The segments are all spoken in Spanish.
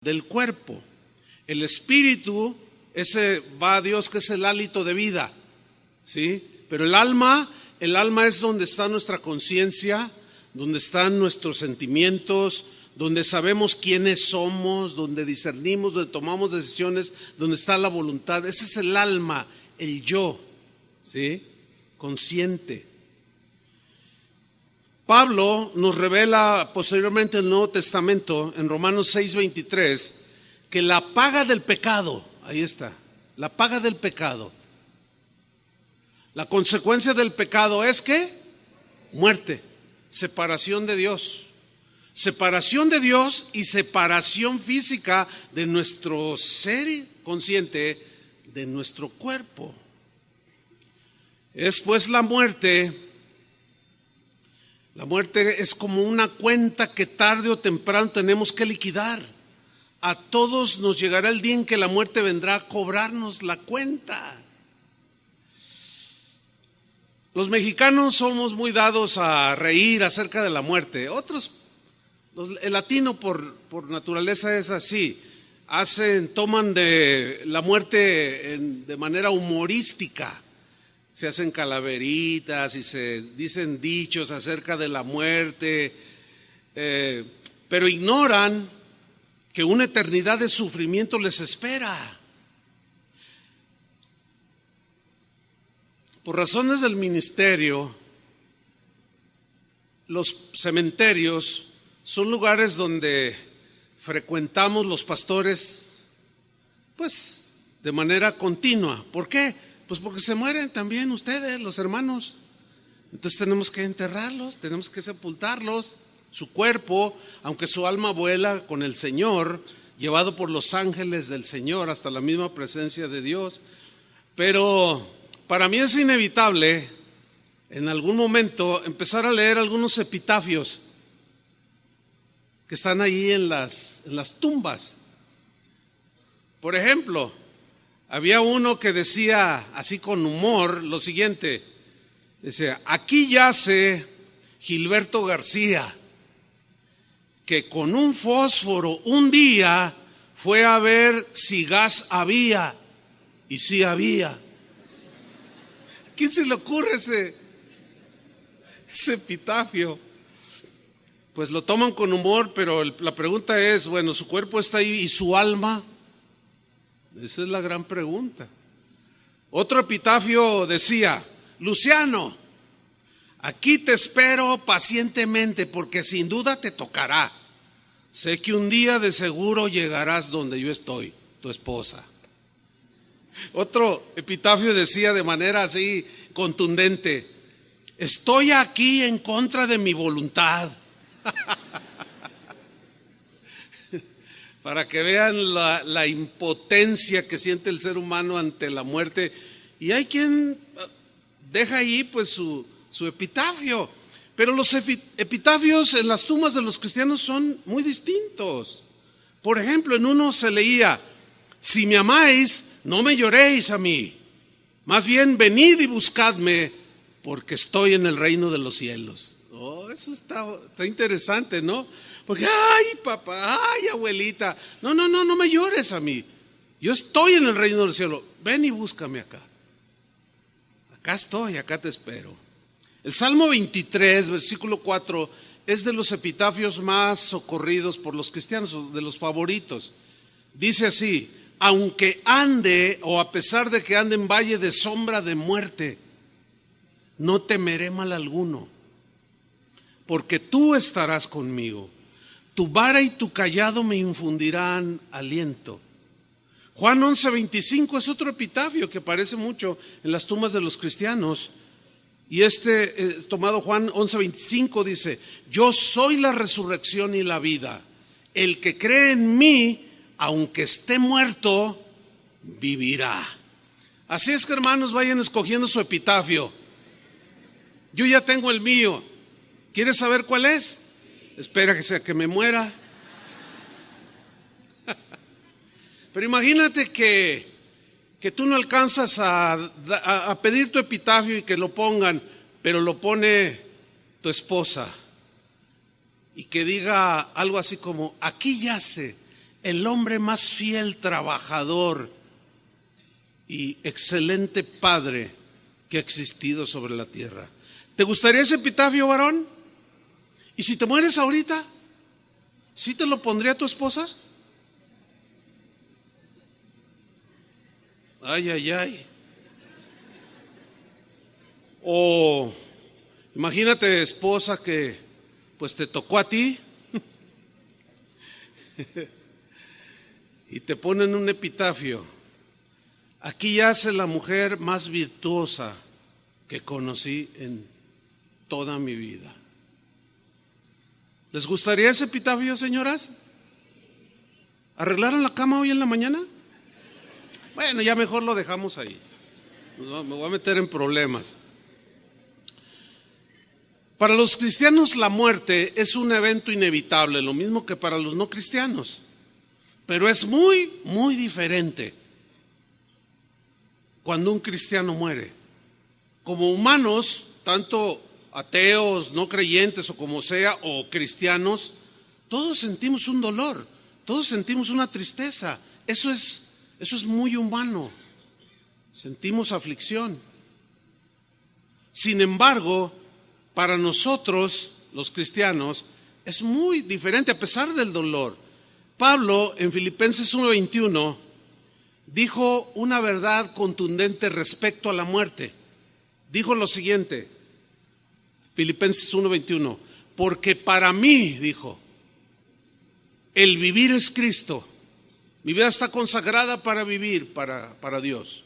del cuerpo. El espíritu, ese va a Dios, que es el hálito de vida, ¿sí? Pero el alma es donde está nuestra conciencia, donde están nuestros sentimientos, donde sabemos quiénes somos, donde discernimos, donde tomamos decisiones, donde está la voluntad. Ese es el alma, el yo, ¿sí? Consciente. Pablo nos revela posteriormente en el Nuevo Testamento, en Romanos 6:23, que la paga del pecado, ahí está, la paga del pecado, la consecuencia del pecado es ¿qué? Muerte, separación de Dios. Separación de Dios y separación física de nuestro ser consciente, de nuestro cuerpo. Es pues la muerte. La muerte es como una cuenta que tarde o temprano tenemos que liquidar. A todos nos llegará el día en que la muerte vendrá a cobrarnos la cuenta. Los mexicanos somos muy dados a reír acerca de la muerte. Otros, el latino por naturaleza es así. Toman de la muerte de manera humorística. Se hacen calaveritas y se dicen dichos acerca de la muerte, pero ignoran que una eternidad de sufrimiento les espera. Por razones del ministerio, los cementerios son lugares donde frecuentamos los pastores, pues, de manera continua. ¿Por qué? Pues porque se mueren también ustedes, los hermanos. Entonces tenemos que enterrarlos, tenemos que sepultarlos. Su cuerpo, aunque su alma vuela con el Señor, llevado por los ángeles del Señor hasta la misma presencia de Dios. Pero para mí es inevitable en algún momento empezar a leer algunos epitafios que están ahí en las tumbas. Por ejemplo, había uno que decía así con humor lo siguiente, decía: aquí yace Gilberto García, que con un fósforo un día fue a ver si gas había, y sí había. ¿A quién se le ocurre ese epitafio? Pues lo toman con humor, pero la pregunta es, bueno, su cuerpo está ahí y su alma. Esa es la gran pregunta. Otro epitafio decía: Luciano, aquí te espero pacientemente porque sin duda te tocará. Sé que un día de seguro llegarás donde yo estoy, tu esposa. Otro epitafio decía de manera así contundente: estoy aquí en contra de mi voluntad. Para que vean la impotencia que siente el ser humano ante la muerte. Y hay quien deja ahí pues su epitafio. Pero los epitafios en las tumbas de los cristianos son muy distintos. Por ejemplo, en uno se leía: si me amáis, no me lloréis a mí. Más bien venid y buscadme, porque estoy en el reino de los cielos. Oh, eso está interesante, ¿no? Porque, ay papá, ay abuelita, no me llores a mí. Yo estoy en el reino del cielo, ven y búscame acá. Acá estoy, acá te espero. El Salmo 23, versículo 4, es de los epitafios más socorridos por los cristianos, de los favoritos. Dice así: aunque ande, o a pesar de que ande en valle de sombra de muerte, no temeré mal alguno, porque tú estarás conmigo. Tu vara y tu cayado me infundirán aliento. Juan 11:25 es otro epitafio que aparece mucho en las tumbas de los cristianos. Y tomado Juan 11:25 dice: yo soy la resurrección y la vida. El que cree en mí, aunque esté muerto, vivirá. Así es que, hermanos, vayan escogiendo su epitafio. Yo ya tengo el mío. ¿Quieres saber cuál es? Espera que me muera. Pero imagínate que tú no alcanzas a pedir tu epitafio y que lo pongan, pero lo pone tu esposa, y que diga algo así como: aquí yace el hombre más fiel, trabajador y excelente padre que ha existido sobre la tierra. ¿Te gustaría ese epitafio, varón? ¿Y si te mueres ahorita, sí te lo pondría tu esposa? Ay, ay, ay. O imagínate, esposa, que pues te tocó a ti y te ponen un epitafio: aquí yace la mujer más virtuosa que conocí en toda mi vida. ¿Les gustaría ese epitafio, señoras? ¿Arreglaron la cama hoy en la mañana? Bueno, ya mejor lo dejamos ahí. Me voy a meter en problemas. Para los cristianos la muerte es un evento inevitable, lo mismo que para los no cristianos. Pero es muy, muy diferente cuando un cristiano muere. Como humanos, tanto ateos, no creyentes o como sea, o cristianos, todos sentimos un dolor, todos sentimos una tristeza. Eso es muy humano. Sentimos aflicción. Sin embargo, para nosotros, los cristianos, es muy diferente a pesar del dolor. Pablo, en Filipenses 1:21, dijo una verdad contundente respecto a la muerte. Dijo lo siguiente, Filipenses 1:21, porque para mí, dijo, el vivir es Cristo. Mi vida está consagrada para vivir para Dios.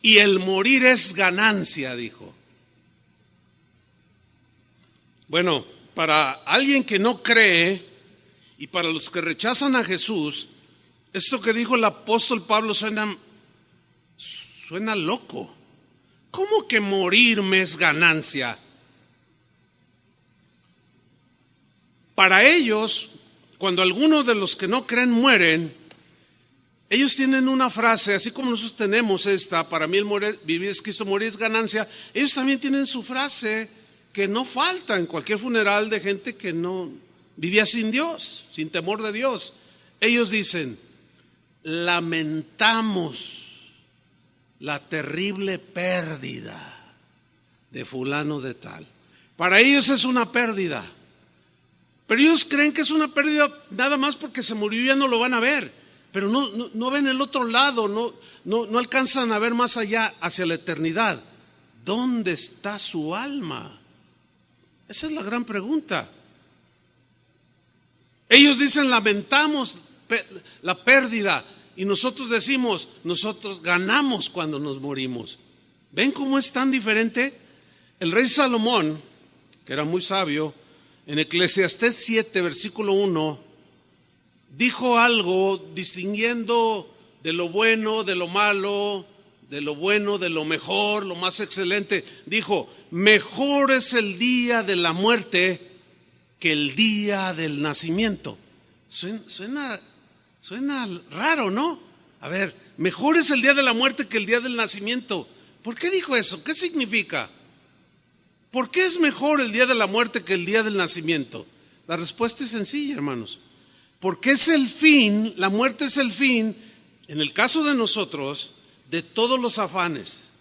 Y el morir es ganancia, dijo. Bueno, para alguien que no cree y para los que rechazan a Jesús, esto que dijo el apóstol Pablo suena loco. ¿Cómo que morirme es ganancia? Para ellos, cuando algunos de los que no creen mueren, ellos tienen una frase, así como nosotros tenemos esta: para mí el vivir es Cristo, morir es ganancia. Ellos también tienen su frase que no falta en cualquier funeral de gente que no vivía sin Dios, sin temor de Dios. Ellos dicen: lamentamos la terrible pérdida de fulano de tal. Para ellos es una pérdida, pero ellos creen que es una pérdida nada más porque se murió y ya no lo van a ver. Pero no ven el otro lado, no alcanzan a ver más allá, hacia la eternidad. ¿Dónde está su alma? Esa es la gran pregunta. Ellos dicen: lamentamos la pérdida, y nosotros decimos: nosotros ganamos cuando nos morimos. ¿Ven cómo es tan diferente? El rey Salomón, que era muy sabio, en Eclesiastés 7, versículo 1, dijo algo distinguiendo de lo bueno, de lo malo, de lo bueno, de lo mejor, lo más excelente. Dijo: mejor es el día de la muerte que el día del nacimiento. Suena raro, ¿no? A ver, mejor es el día de la muerte que el día del nacimiento. ¿Por qué dijo eso? ¿Qué significa? ¿Por qué es mejor el día de la muerte que el día del nacimiento? La respuesta es sencilla, hermanos. Porque es el fin, la muerte es el fin, en el caso de nosotros, de todos los afanes,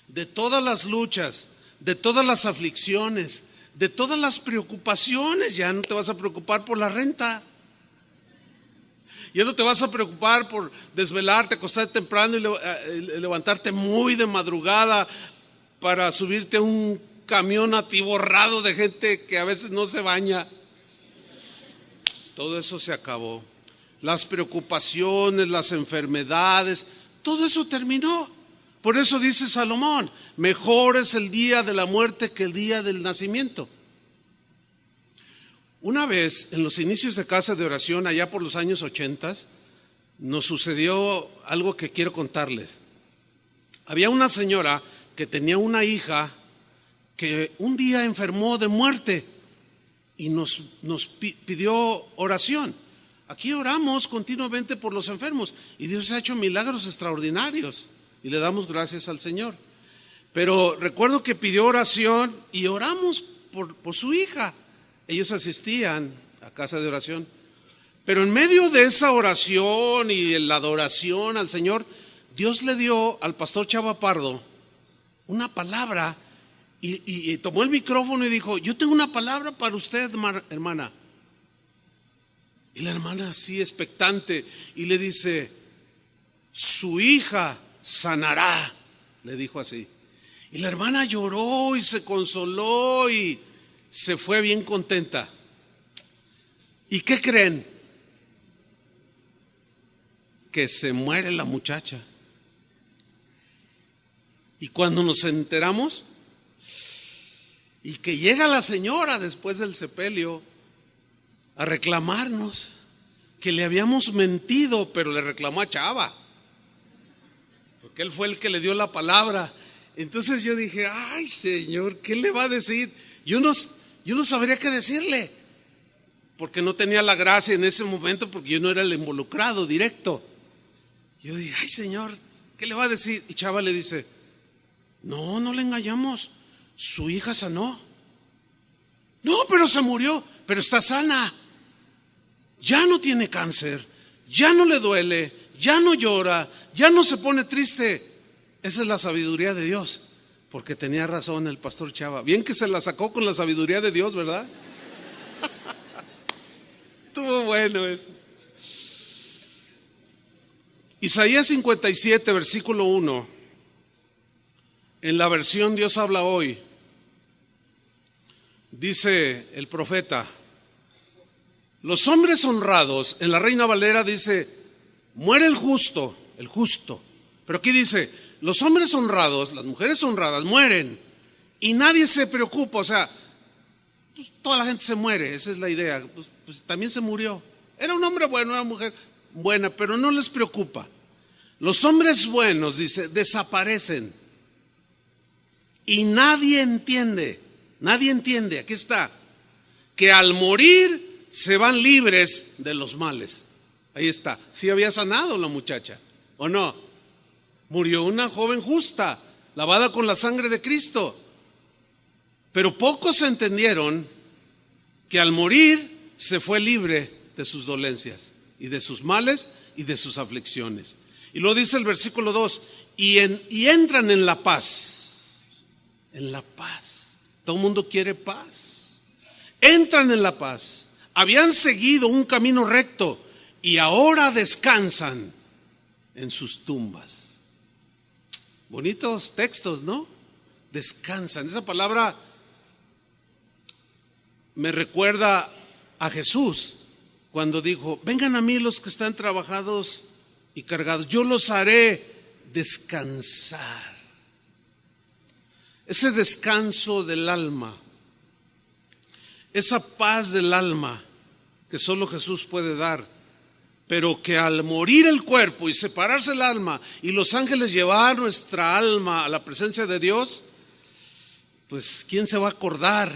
de todas las luchas, de todas las aflicciones, de todas las preocupaciones. Ya no te vas a preocupar por la renta. Ya no te vas a preocupar por desvelarte, acostarte temprano y levantarte muy de madrugada para subirte a un camión atiborrado de gente que a veces no se baña. Todo eso se acabó. Las preocupaciones, las enfermedades, todo eso terminó. Por eso dice Salomón: mejor es el día de la muerte que el día del nacimiento. Una vez, en los inicios de casa de oración, allá por los años 80, nos sucedió algo que quiero contarles. Había una señora que tenía una hija que un día enfermó de muerte y nos pidió oración. Aquí oramos continuamente por los enfermos y Dios ha hecho milagros extraordinarios y le damos gracias al Señor. Pero recuerdo que pidió oración y oramos por su hija. Ellos asistían a casa de oración, Pero en medio de esa oración y la adoración al Señor, Dios le dio al pastor Chava Pardo una palabra y tomó el micrófono y dijo: yo tengo una palabra para usted, hermana. Y la hermana así expectante y le dice: su hija sanará, le dijo así. Y la hermana lloró y se consoló y se fue bien contenta. ¿Y qué creen? Que se muere la muchacha. Y cuando nos enteramos, y que llega la señora después del sepelio a reclamarnos que le habíamos mentido, pero le reclamó a Chava, porque él fue el que le dio la palabra. Entonces yo dije: ay, Señor, ¿qué le va a decir? Yo no sabría qué decirle, porque no tenía la gracia en ese momento, porque yo no era el involucrado directo. Yo dije: ay, Señor, ¿qué le va a decir? Y Chava le dice: no le engañamos, su hija sanó. No, pero se murió, pero está sana. Ya no tiene cáncer, ya no le duele, ya no llora, ya no se pone triste. Esa es la sabiduría de Dios, porque tenía razón el pastor Chava. Bien que se la sacó con la sabiduría de Dios, ¿verdad? Estuvo bueno eso. Isaías 57, versículo 1, en la versión Dios habla hoy, dice el profeta: los hombres honrados, en la Reina Valera dice: muere el justo, pero aquí dice: los hombres honrados, las mujeres honradas mueren y nadie se preocupa. O sea, pues toda la gente se muere, esa es la idea. Pues también se murió. Era un hombre bueno, una mujer buena, pero no les preocupa. Los hombres buenos, dice, desaparecen y nadie entiende, aquí está, que al morir se van libres de los males. Ahí está. ¿Sí había sanado la muchacha o no? Murió una joven justa, lavada con la sangre de Cristo. Pero pocos entendieron que al morir se fue libre de sus dolencias y de sus males y de sus aflicciones. Y lo dice el versículo 2: y entran en la paz. En la paz. Todo el mundo quiere paz. Entran en la paz. Habían seguido un camino recto y ahora descansan en sus tumbas. Bonitos textos, ¿no? Descansan. Esa palabra me recuerda a Jesús cuando dijo: vengan a mí los que están trabajados y cargados, yo los haré descansar. Ese descanso del alma, esa paz del alma que solo Jesús puede dar, pero que al morir el cuerpo y separarse el alma y los ángeles llevar nuestra alma a la presencia de Dios, pues ¿quién se va a acordar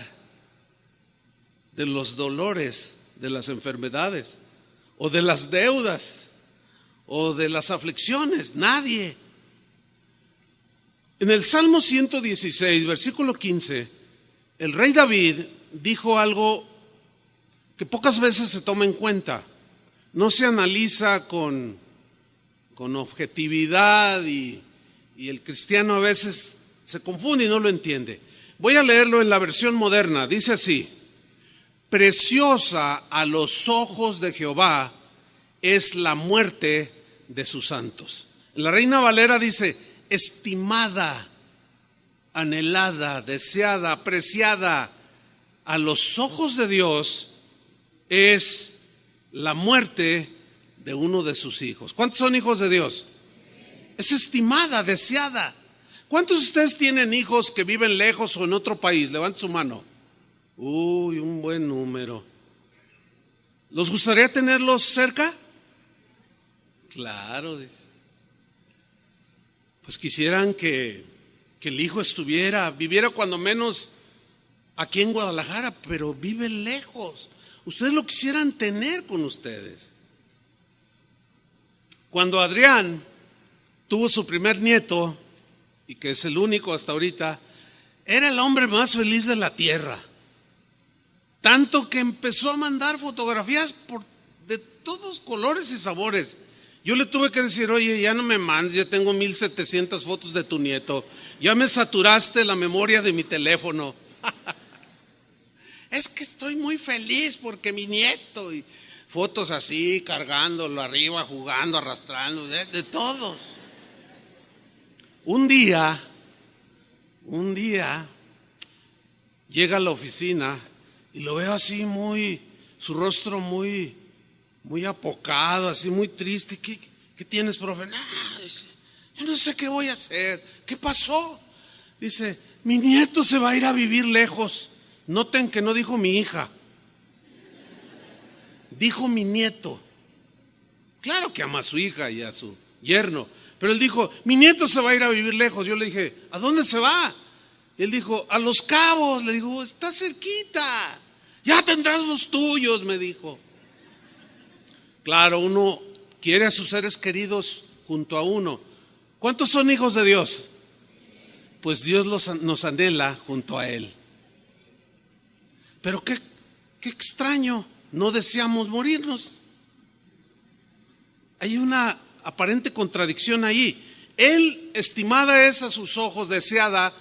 de los dolores, de las enfermedades o de las deudas o de las aflicciones? Nadie. En el Salmo 116, versículo 15, el rey David dijo algo que pocas veces se toma en cuenta. No se analiza con objetividad y el cristiano a veces se confunde y no lo entiende. Voy a leerlo en la versión moderna. Dice así: preciosa a los ojos de Jehová es la muerte de sus santos. En la Reina Valera dice: estimada, anhelada, deseada, apreciada a los ojos de Dios es la muerte de uno de sus hijos. ¿Cuántos son hijos de Dios? Es estimada, deseada. ¿Cuántos de ustedes tienen hijos que viven lejos o en otro país? Levanten su mano. Uy, un buen número. ¿Les gustaría tenerlos cerca? Claro, dice. Pues quisieran que el hijo viviera cuando menos aquí en Guadalajara, pero vive lejos. Ustedes lo quisieran tener con ustedes. Cuando Adrián tuvo su primer nieto, y que es el único hasta ahorita, era el hombre más feliz de la tierra. Tanto que empezó a mandar fotografías de todos colores y sabores. Yo le tuve que decir, oye, ya no me mandes, ya tengo 1700 fotos de tu nieto, ya me saturaste la memoria de mi teléfono. Es que estoy muy feliz porque mi nieto, y fotos así, cargándolo arriba, jugando, arrastrando, de todos. Un día, llega a la oficina y lo veo así su rostro muy apocado, así muy triste. ¿Qué tienes, profe? No, yo no sé qué voy a hacer. ¿Qué pasó? Dice, mi nieto se va a ir a vivir lejos. Noten que no dijo mi hija, dijo mi nieto. Claro que ama a su hija y a su yerno, pero él dijo, mi nieto se va a ir a vivir lejos. Yo le dije, ¿a dónde se va? Él dijo, a Los Cabos. Le digo, está cerquita, ya tendrás los tuyos, me dijo. Claro, uno quiere a sus seres queridos junto a uno. ¿Cuántos son hijos de Dios? Pues Dios nos anhela junto a Él. Pero qué extraño, no deseamos morirnos. Hay una aparente contradicción ahí. Él, estimada es a sus ojos, deseada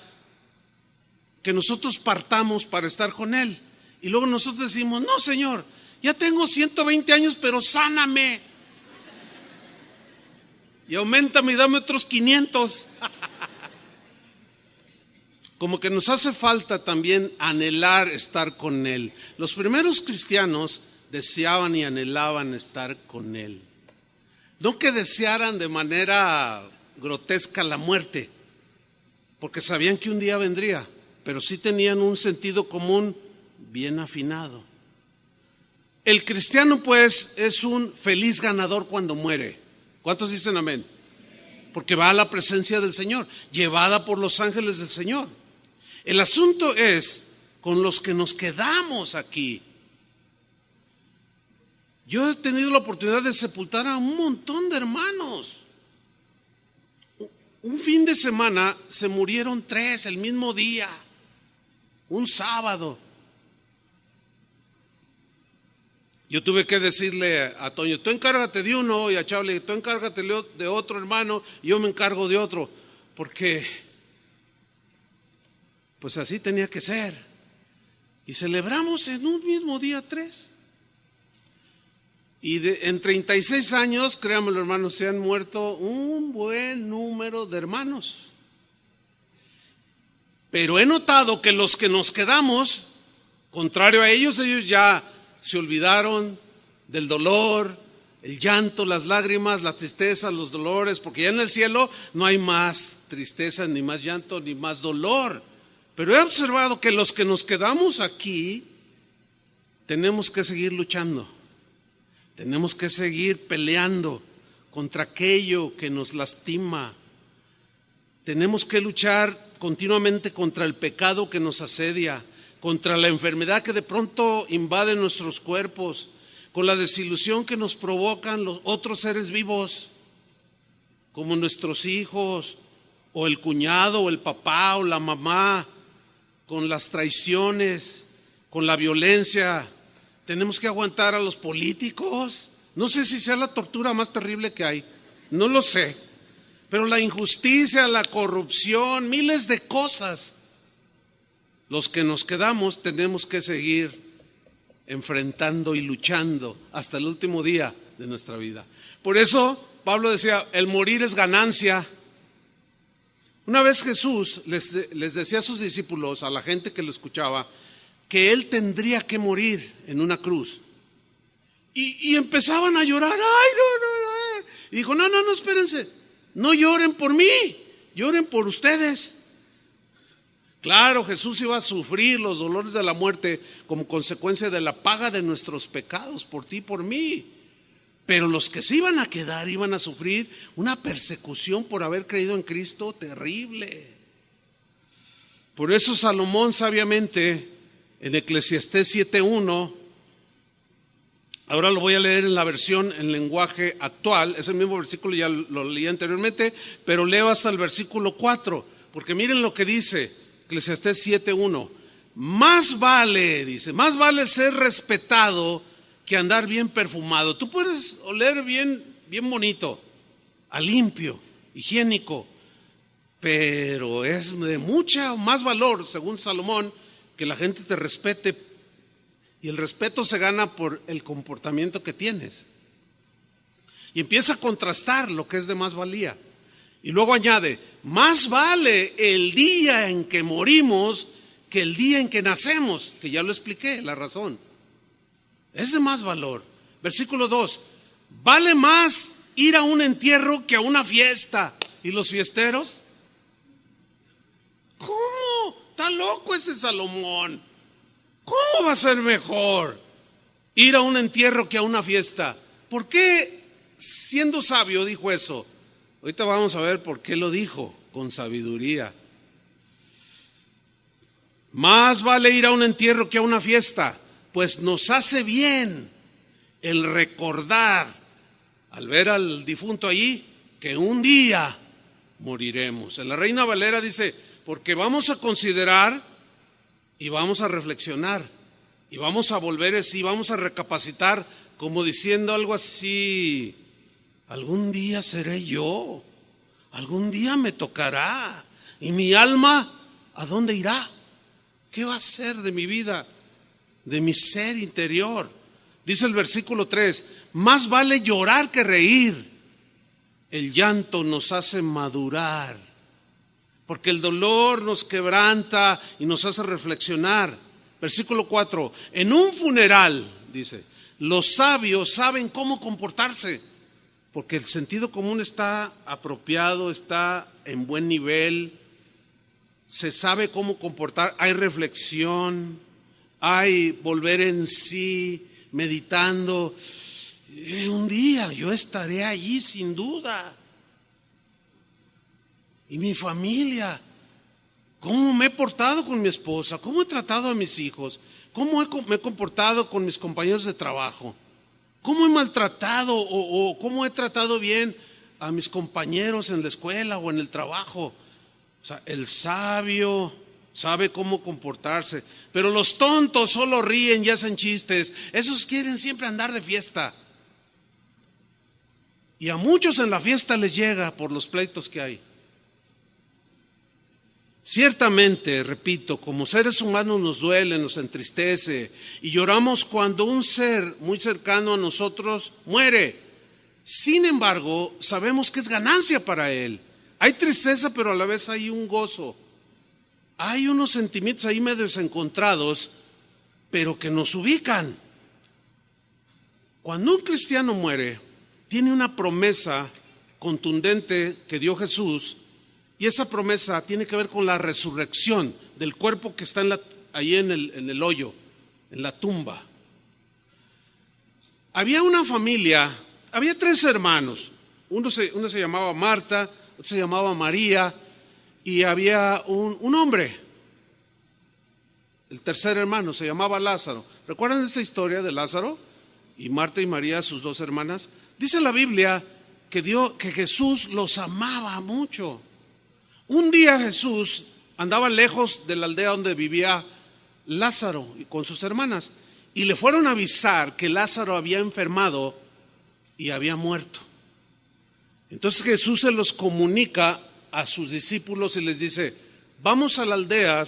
que nosotros partamos para estar con Él. Y luego nosotros decimos, no, Señor, ya tengo 120 años, pero sáname. Y auméntame y dame otros 500. Como que nos hace falta también anhelar estar con Él. Los primeros cristianos deseaban y anhelaban estar con Él. No que desearan de manera grotesca la muerte, porque sabían que un día vendría, pero sí tenían un sentido común bien afinado. El cristiano, pues, es un feliz ganador cuando muere. ¿Cuántos dicen amén? Porque va a la presencia del Señor, llevada por los ángeles del Señor. El asunto es con los que nos quedamos aquí. Yo he tenido la oportunidad de sepultar a un montón de hermanos. Un fin de semana se murieron 3 el mismo día, un sábado. Yo tuve que decirle a Toño, tú encárgate de uno, y a Charlie, tú encárgate de otro hermano, y yo me encargo de otro, porque pues así tenía que ser. Y celebramos en un mismo día 3. Y en 36 años, créanmelo hermanos, se han muerto un buen número de hermanos. Pero he notado que los que nos quedamos, contrario a ellos ya se olvidaron del dolor, el llanto, las lágrimas, la tristeza, los dolores, porque ya en el cielo no hay más tristeza, ni más llanto, ni más dolor. Pero he observado que los que nos quedamos aquí tenemos que seguir luchando, tenemos que seguir peleando contra aquello que nos lastima, tenemos que luchar continuamente contra el pecado que nos asedia, contra la enfermedad que de pronto invade nuestros cuerpos, con la desilusión que nos provocan los otros seres vivos, como nuestros hijos, o el cuñado, o el papá, o la mamá, con las traiciones, con la violencia. Tenemos que aguantar a los políticos. No sé si sea la tortura más terrible que hay, no lo sé, pero la injusticia, la corrupción, miles de cosas. Los que nos quedamos tenemos que seguir enfrentando y luchando hasta el último día de nuestra vida. Por eso Pablo decía, el morir es ganancia. Una vez Jesús les decía a sus discípulos, a la gente que lo escuchaba, que Él tendría que morir en una cruz. Y empezaban a llorar. ¡Ay, no! Y dijo, no, espérense. No lloren por mí, lloren por ustedes. Claro, Jesús iba a sufrir los dolores de la muerte como consecuencia de la paga de nuestros pecados por ti y por mí. Pero los que se iban a quedar iban a sufrir una persecución por haber creído en Cristo terrible. Por eso Salomón sabiamente en Eclesiastés 7:1, ahora lo voy a leer en la versión en lenguaje actual, es el mismo versículo, ya lo leí anteriormente, pero leo hasta el versículo 4, porque miren lo que dice Eclesiastés 7:1. Más vale, dice, más vale ser respetado que andar bien perfumado. Tú puedes oler bien, bien bonito, a limpio, higiénico, pero es de mucha más valor, según Salomón, que la gente te respete, y el respeto se gana por el comportamiento que tienes. Y empieza a contrastar lo que es de más valía. Y luego añade, más vale el día en que morimos que el día en que nacemos, que ya lo expliqué, la razón. Es de más valor. Versículo 2, vale más ir a un entierro que a una fiesta. ¿Y los fiesteros? ¿Cómo? Está loco ese Salomón. ¿Cómo va a ser mejor ir a un entierro que a una fiesta? ¿Por qué, siendo sabio, dijo eso? Ahorita vamos a ver por qué lo dijo, con sabiduría. Más vale ir a un entierro que a una fiesta, pues nos hace bien el recordar, al ver al difunto allí, que un día moriremos. En la Reina Valera dice, porque vamos a considerar y vamos a reflexionar y vamos a volver así, vamos a recapacitar, como diciendo algo así, algún día seré yo, algún día me tocará, y mi alma, ¿a dónde irá? ¿Qué va a ser de mi vida, de mi ser interior? Dice el versículo 3, más vale llorar que reír. El llanto nos hace madurar, porque el dolor nos quebranta y nos hace reflexionar. Versículo 4, en un funeral, dice, los sabios saben cómo comportarse, porque el sentido común está apropiado, está en buen nivel, se sabe cómo comportar, hay reflexión, hay volver en sí, meditando. Un día yo estaré allí sin duda. Y mi familia, ¿cómo me he portado con mi esposa? ¿Cómo he tratado a mis hijos? ¿Cómo me he comportado con mis compañeros de trabajo? ¿Cómo he maltratado o cómo he tratado bien a mis compañeros en la escuela o en el trabajo? O sea, el sabio sabe cómo comportarse, pero los tontos solo ríen y hacen chistes. Esos quieren siempre andar de fiesta. Y a muchos en la fiesta les llega por los pleitos que hay. Ciertamente, repito, como seres humanos nos duele, nos entristece y lloramos cuando un ser muy cercano a nosotros muere. Sin embargo, sabemos que es ganancia para él. Hay tristeza, pero a la vez hay un gozo. Hay unos sentimientos ahí medio encontrados, pero que nos ubican. Cuando un cristiano muere, tiene una promesa contundente que dio Jesús, y esa promesa tiene que ver con la resurrección del cuerpo que está ahí en el hoyo, en la tumba. Había una familia, había 3 hermanos. Uno se llamaba Marta, otro se llamaba María, y había un hombre. El tercer hermano se llamaba Lázaro. ¿Recuerdan esa historia de Lázaro? Y Marta y María, sus 2 hermanas. Dice la Biblia que Jesús los amaba mucho. Un día Jesús andaba lejos de la aldea donde vivía Lázaro y con sus hermanas, y le fueron a avisar que Lázaro había enfermado y había muerto. Entonces Jesús se los comunica a sus discípulos y les dice, vamos a la aldea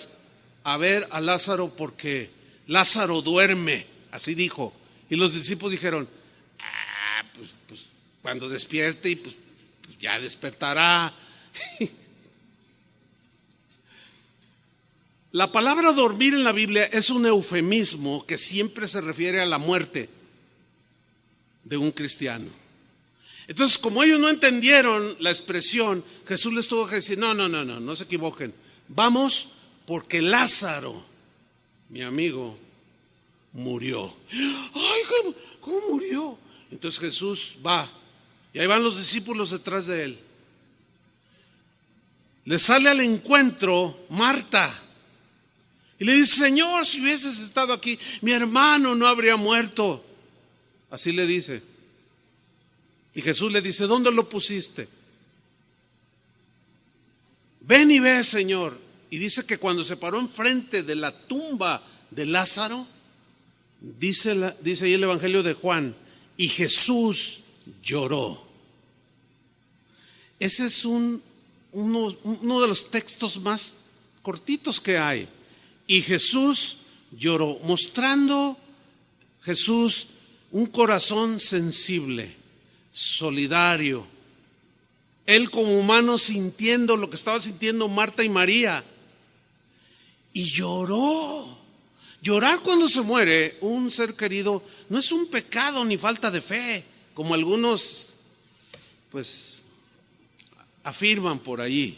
a ver a Lázaro porque Lázaro duerme, así dijo. Y los discípulos dijeron, pues cuando despierte y pues ya despertará. La palabra dormir en la Biblia es un eufemismo que siempre se refiere a la muerte de un cristiano. Entonces, como ellos no entendieron la expresión, Jesús les tuvo que decir, no se equivoquen. Vamos porque Lázaro, mi amigo, murió. Ay, ¿cómo murió? Entonces Jesús va, y ahí van los discípulos detrás de él. Le sale al encuentro Marta y le dice, Señor, si hubieses estado aquí, mi hermano no habría muerto. Así le dice. Y Jesús le dice, ¿dónde lo pusiste? Ven y ve, Señor. Y dice que cuando se paró enfrente de la tumba de Lázaro, Dice ahí el Evangelio de Juan, y Jesús lloró. Ese es uno de los textos más cortitos que hay. Y Jesús lloró, mostrando Jesús un corazón sensible, solidario. Él como humano sintiendo lo que estaba sintiendo Marta y María. Y lloró. Llorar cuando se muere un ser querido no es un pecado ni falta de fe, como algunos pues afirman por allí,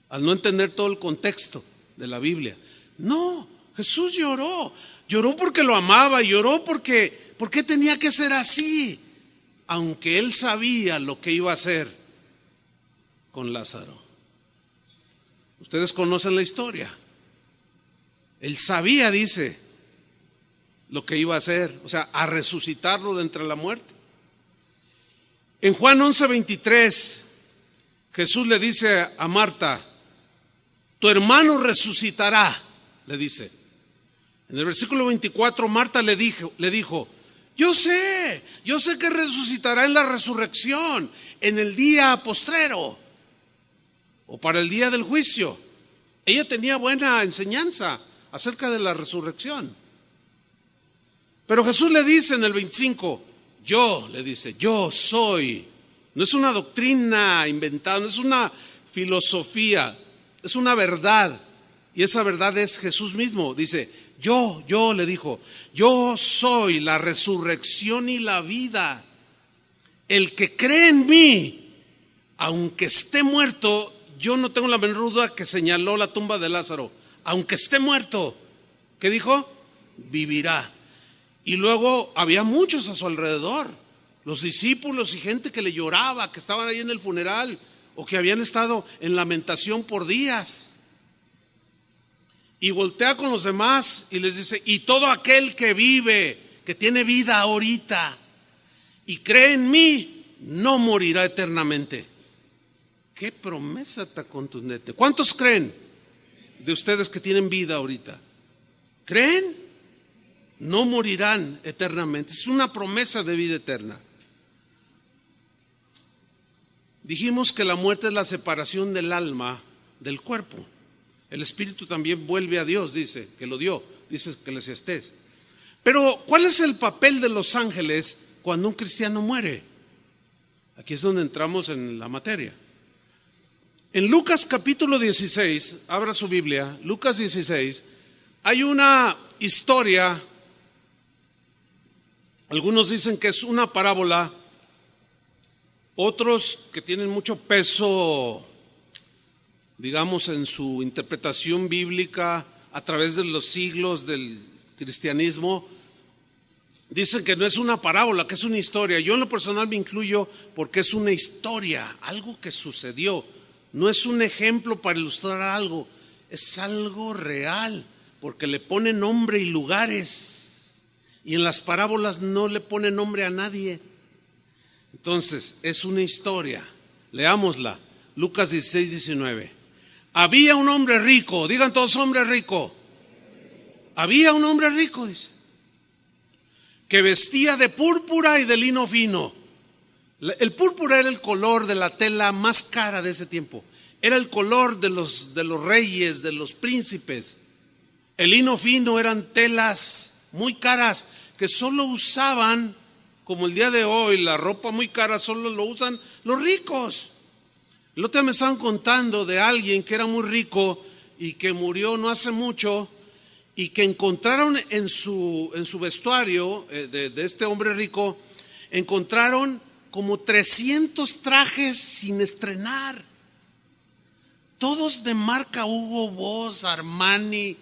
al no entender todo el contexto de la Biblia. No, Jesús lloró porque lo amaba, lloró porque tenía que ser así, aunque él sabía lo que iba a hacer con Lázaro. Ustedes conocen la historia. Él sabía, dice, lo que iba a hacer, o sea, a resucitarlo de entre la muerte. En Juan 11:23, Jesús le dice a Marta, tu hermano resucitará, le dice. En el versículo 24, Marta le dijo, yo sé que resucitará en la resurrección, en el día postrero, o para el día del juicio. Ella tenía buena enseñanza acerca de la resurrección. Pero Jesús le dice en el 25, yo soy. No es una doctrina inventada, no es una filosofía, es una verdad. Y esa verdad es Jesús mismo. Dice, le dijo, yo soy la resurrección y la vida. El que cree en mí, aunque esté muerto, yo no tengo la menor duda que señaló la tumba de Lázaro. Aunque esté muerto, ¿qué dijo? Vivirá. Y luego había muchos a su alrededor, los discípulos y gente que le lloraba, que estaban ahí en el funeral o que habían estado en lamentación por días. Y voltea con los demás y les dice, y todo aquel que vive, que tiene vida ahorita y cree en mí, no morirá eternamente. Qué promesa tan contundente. ¿Cuántos creen de ustedes que tienen vida ahorita? ¿Creen? No morirán eternamente. Es una promesa de vida eterna. Dijimos que la muerte es la separación del alma del cuerpo. El espíritu también vuelve a Dios, dice que lo dio, dice Eclesiastés. Pero ¿cuál es el papel de los ángeles cuando un cristiano muere? Aquí es donde entramos en la materia. En Lucas capítulo 16, abra su Biblia, Lucas 16, hay una historia, algunos dicen que es una parábola, otros que tienen mucho peso, digamos, en su interpretación bíblica a través de los siglos del cristianismo, dicen que no es una parábola, que es una historia. Yo en lo personal me incluyo porque es una historia, algo que sucedió. No es un ejemplo para ilustrar algo, es algo real, porque le pone nombre y lugares. Y en las parábolas no le pone nombre a nadie. Entonces, es una historia. Leámosla. Lucas 16, 19. Había un hombre rico, digan todos hombre rico. Había un hombre rico, dice, que vestía de púrpura y de lino fino. El púrpura era el color de la tela más cara de ese tiempo. Era el color de los reyes, de los príncipes. El lino fino eran telas muy caras que solo usaban, como el día de hoy, la ropa muy cara solo lo usan los ricos. El otro día me estaban contando de alguien que era muy rico y que murió no hace mucho y que encontraron en su vestuario de este hombre rico, encontraron como 300 trajes sin estrenar, todos de marca Hugo Boss, Armani,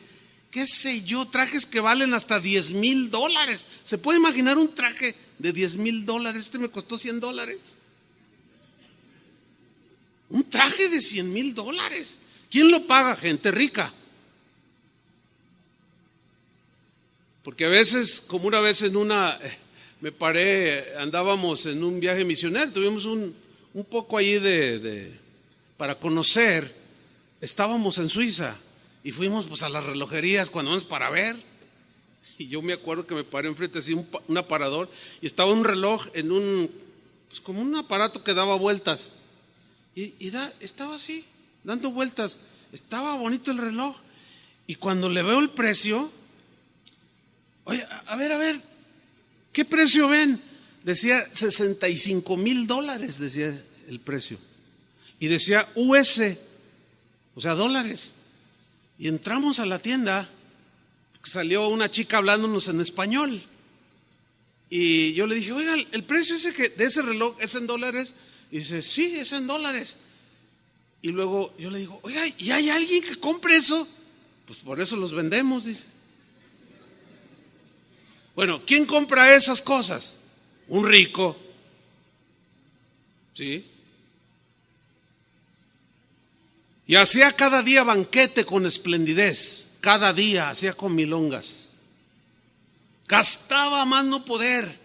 qué sé yo, trajes que valen hasta $10,000. ¿Se puede imaginar un traje de $10,000? Este me costó $100. Un traje de $100,000. ¿Quién lo paga? Gente rica. Porque a veces, como una vez me paré, andábamos en un viaje misionero, tuvimos un poco ahí para conocer. Estábamos en Suiza y fuimos pues a las relojerías cuando vamos para ver. Y yo me acuerdo que me paré enfrente así un aparador y estaba un reloj en pues como un aparato que daba vueltas. Estaba así, dando vueltas. Estaba bonito el reloj. Y cuando le veo el precio, oye, a ver, ¿qué precio ven? Decía $65,000, decía el precio. Y decía US, o sea, dólares. Y entramos a la tienda, salió una chica hablándonos en español. Y yo le dije, oiga, ¿el precio de ese reloj es en dólares? Y dice, sí, es en dólares. Y luego yo le digo, oiga, ¿y hay alguien que compre eso? Pues por eso los vendemos, dice. Bueno, ¿quién compra esas cosas? Un rico. ¿Sí? Y hacía cada día banquete con esplendidez. Cada día hacía comilongas. Gastaba más no poder.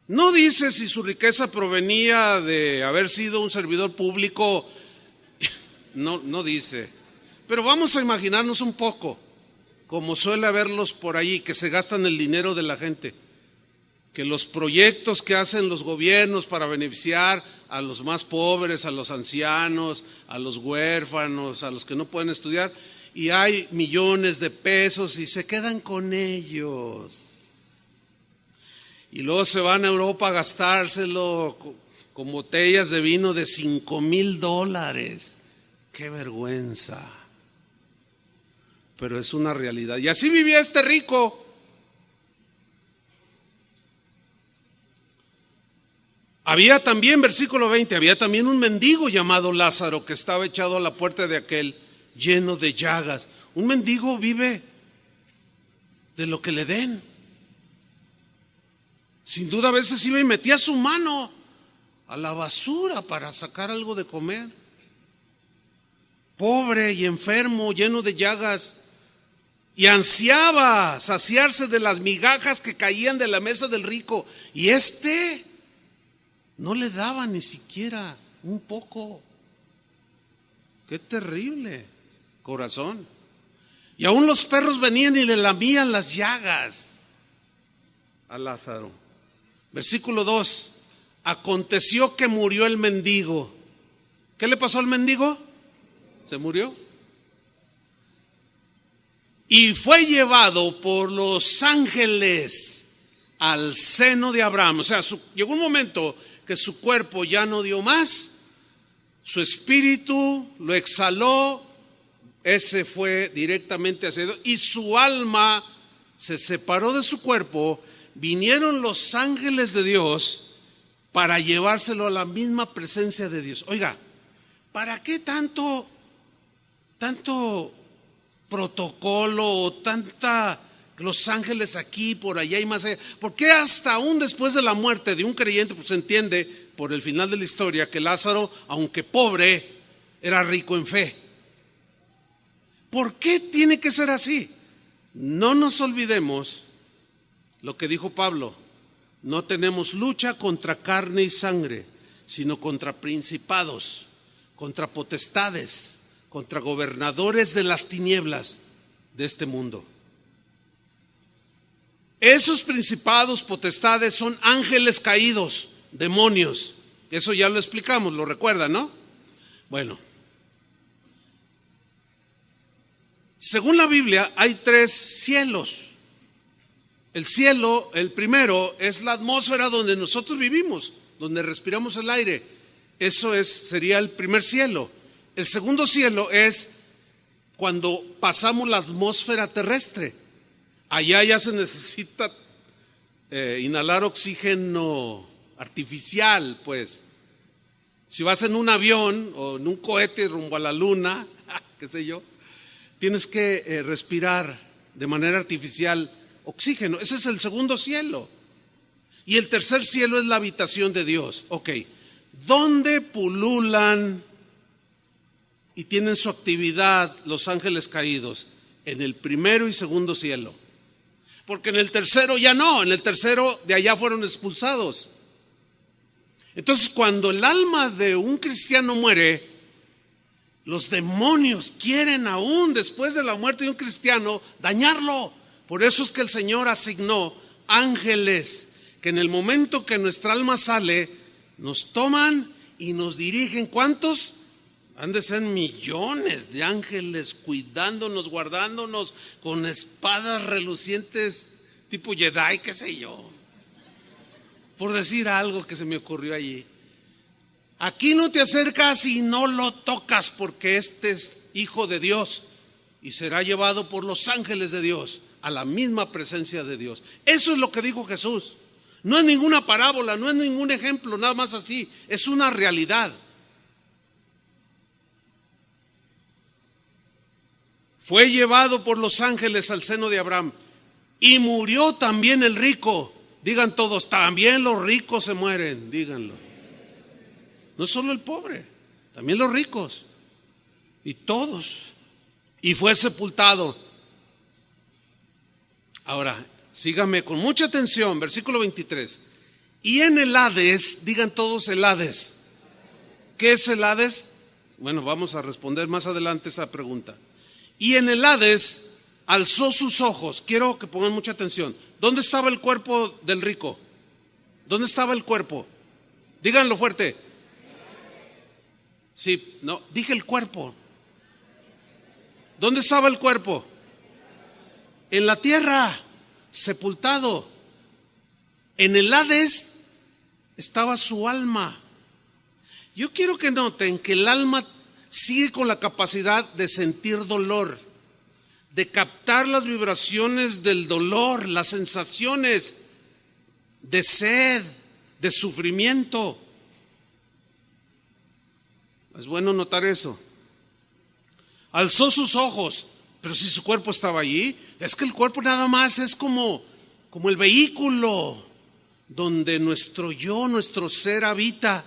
No dice si su riqueza provenía de haber sido un servidor público. No dice. Pero vamos a imaginarnos un poco, como suele haberlos por ahí, que se gastan el dinero de la gente. Que los proyectos que hacen los gobiernos para beneficiar a los más pobres, a los ancianos, a los huérfanos, a los que no pueden estudiar, y hay millones de pesos y se quedan con ellos. Y luego se van a Europa a gastárselo con botellas de vino de $5,000. ¡Qué vergüenza! Pero es una realidad. Y así vivía este rico. Había también, versículo 20, había también un mendigo llamado Lázaro que estaba echado a la puerta de aquel, lleno de llagas. Un mendigo vive de lo que le den. Sin duda a veces iba y metía su mano a la basura para sacar algo de comer. Pobre y enfermo, lleno de llagas. Y ansiaba saciarse de las migajas que caían de la mesa del rico. Y no le daba ni siquiera un poco. Qué terrible corazón. Y aún los perros venían y le lamían las llagas a Lázaro. Versículo 2. Aconteció que murió el mendigo. ¿Qué le pasó al mendigo? Se murió. Y fue llevado por los ángeles al seno de Abraham. O sea, llegó un momento que su cuerpo ya no dio más, su espíritu lo exhaló, ese fue directamente hacia Dios, y su alma se separó de su cuerpo. Vinieron los ángeles de Dios para llevárselo a la misma presencia de Dios. Oiga, ¿para qué tanto protocolo o los ángeles aquí, por allá y más allá? ¿Por qué hasta aún después de la muerte de un creyente, pues se entiende por el final de la historia que Lázaro, aunque pobre, era rico en fe? ¿Por qué tiene que ser así? No nos olvidemos lo que dijo Pablo: no tenemos lucha contra carne y sangre, sino contra principados, contra potestades, contra gobernadores de las tinieblas de este mundo. Esos principados, potestades son ángeles caídos, demonios. Eso ya lo explicamos, lo recuerdan, ¿no? Bueno, según la Biblia hay 3 cielos. El cielo, el primero, es la atmósfera donde nosotros vivimos, donde respiramos el aire. Eso sería el primer cielo. El segundo cielo es cuando pasamos la atmósfera terrestre. Allá ya se necesita inhalar oxígeno artificial, pues. Si vas en un avión o en un cohete rumbo a la luna, qué sé yo, tienes que respirar de manera artificial oxígeno. Ese es el segundo cielo. Y el tercer cielo es la habitación de Dios. Ok, ¿dónde pululan y tienen su actividad los ángeles caídos? En el primero y segundo cielo. Porque en el tercero ya no, en el tercero de allá fueron expulsados. Entonces, cuando el alma de un cristiano muere, los demonios quieren aún después de la muerte de un cristiano dañarlo, Por eso es que el Señor asignó ángeles que en el momento que nuestra alma sale, nos toman y nos dirigen. ¿Cuántos? Han de ser millones de ángeles cuidándonos, guardándonos con espadas relucientes tipo Jedi, qué sé yo, por decir algo que se me ocurrió allí. Aquí no te acercas y no lo tocas, porque este es hijo de Dios y será llevado por los ángeles de Dios a la misma presencia de Dios. Eso es lo que dijo Jesús. No es ninguna parábola, no es ningún ejemplo, nada más así, es una realidad. Fue llevado por los ángeles al seno de Abraham y murió también el rico. Digan todos, también los ricos se mueren, díganlo. No solo el pobre, también los ricos y todos. Y fue sepultado. Ahora, sígame con mucha atención, versículo 23. Y en el Hades, digan todos el Hades. ¿Qué es el Hades? Bueno, vamos a responder más adelante esa pregunta. Y en el Hades alzó sus ojos. Quiero que pongan mucha atención. ¿Dónde estaba el cuerpo del rico? ¿Dónde estaba el cuerpo? Díganlo fuerte. Sí, no, dije el cuerpo. ¿Dónde estaba el cuerpo? En la tierra, sepultado. En el Hades estaba su alma. Yo quiero que noten que el alma sigue con la capacidad de sentir dolor, de captar las vibraciones del dolor, las sensaciones de sed, de sufrimiento. Es bueno notar eso. Alzó sus ojos, pero si su cuerpo estaba allí, es que el cuerpo nada más es como el vehículo donde nuestro yo, nuestro ser habita.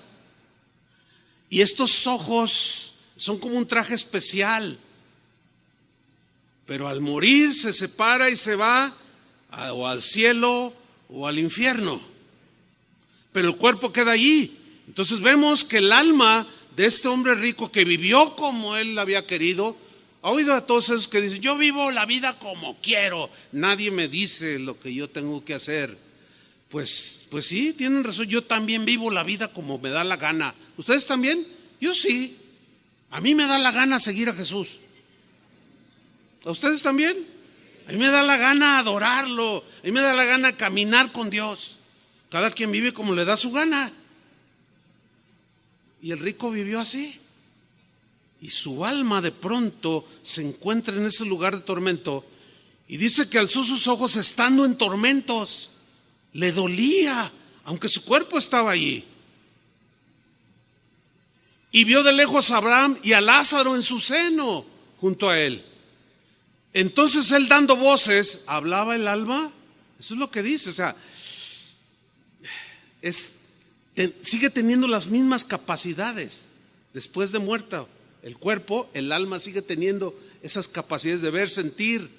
Y estos ojos son como un traje especial, pero al morir se separa y se va o al cielo o al infierno, pero el cuerpo queda allí. Entonces vemos que el alma de este hombre rico que vivió como él había querido, ha oído a todos esos que dicen, yo vivo la vida como quiero, nadie me dice lo que yo tengo que hacer. Pues sí, tienen razón, yo también vivo la vida como me da la gana. ¿Ustedes también? Yo sí. A mí me da la gana seguir a Jesús. ¿A ustedes también? A mí me da la gana adorarlo, a mí me da la gana caminar con Dios. Cada quien vive como le da su gana. Y el rico vivió así. Y su alma de pronto se encuentra en ese lugar de tormento. Y dice que alzó sus ojos estando en tormentos. Le dolía, aunque su cuerpo estaba allí. Y vio de lejos a Abraham y a Lázaro en su seno junto a él. Entonces él dando voces, ¿hablaba el alma? Eso es lo que dice, o sea, sigue teniendo las mismas capacidades después de muerta. El cuerpo, el alma sigue teniendo esas capacidades de ver, sentir.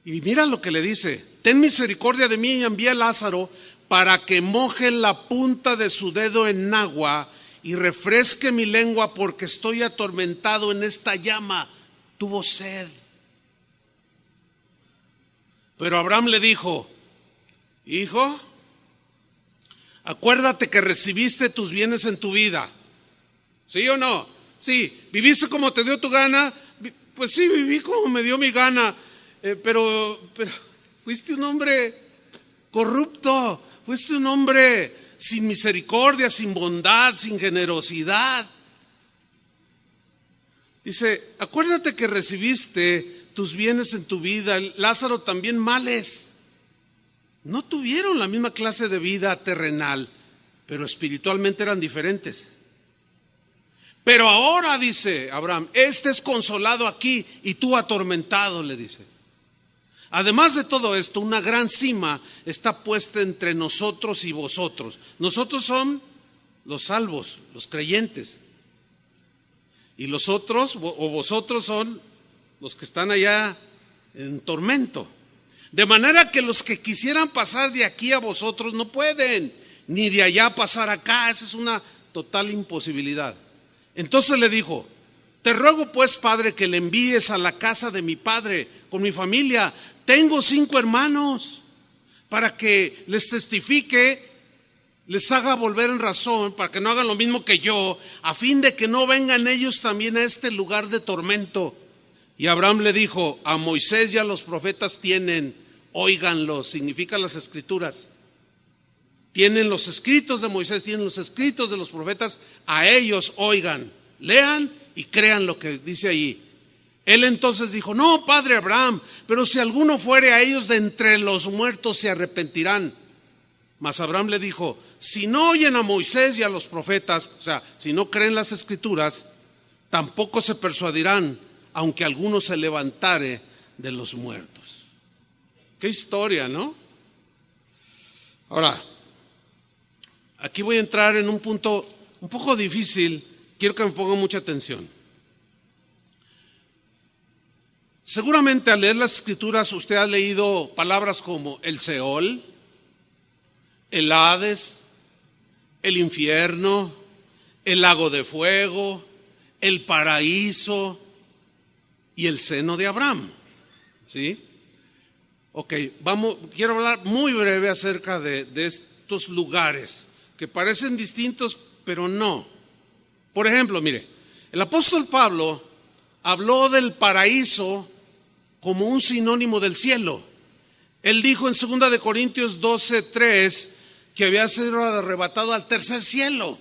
Y mira lo que le dice: ten misericordia de mí y envía a Lázaro para que moje la punta de su dedo en agua y refresque mi lengua, porque estoy atormentado en esta llama. Tuvo sed. Pero Abraham le dijo: hijo, acuérdate que recibiste tus bienes en tu vida. ¿Sí o no? Sí, viviste como te dio tu gana. Pues sí, viví como me dio mi gana, pero fuiste un hombre corrupto, fuiste un hombre sin misericordia, sin bondad, sin generosidad. Dice: acuérdate que recibiste tus bienes en tu vida, Lázaro también males. No tuvieron la misma clase de vida terrenal, pero espiritualmente eran diferentes. Pero ahora, dice Abraham, este es consolado aquí y tú atormentado, le dice. Además de todo esto, una gran cima está puesta entre nosotros y vosotros. Nosotros son los salvos, los creyentes. Y los otros, o vosotros, son los que están allá en tormento. De manera que los que quisieran pasar de aquí a vosotros no pueden, ni de allá pasar acá. Esa es una total imposibilidad. Entonces le dijo: Te ruego pues, Padre, que le envíes a la casa de mi padre con mi familia. Tengo 5 hermanos, para que les testifique, les haga volver en razón, para que no hagan lo mismo que yo, a fin de que no vengan ellos también a este lugar de tormento. Y Abraham le dijo: a Moisés y a los profetas tienen, óiganlos. Significa las escrituras. Tienen los escritos de Moisés, tienen los escritos de los profetas, a ellos oigan, lean y crean lo que dice allí. Él entonces dijo: no, padre Abraham, pero si alguno fuere a ellos de entre los muertos, se arrepentirán. Mas Abraham le dijo: si no oyen a Moisés y a los profetas, o sea, si no creen las escrituras, tampoco se persuadirán, aunque alguno se levantare de los muertos. Qué historia, ¿no? Ahora, aquí voy a entrar en un punto un poco difícil. Quiero que me pongan mucha atención. Seguramente al leer las escrituras usted ha leído palabras como el Seol, el Hades, el infierno, el lago de fuego, el paraíso y el seno de Abraham. ¿Sí? Ok, quiero hablar muy breve acerca de estos lugares que parecen distintos, pero no. Por ejemplo, mire, el apóstol Pablo habló del paraíso como un sinónimo del cielo. Él dijo en 2 de Corintios 12:3 que había sido arrebatado al tercer cielo.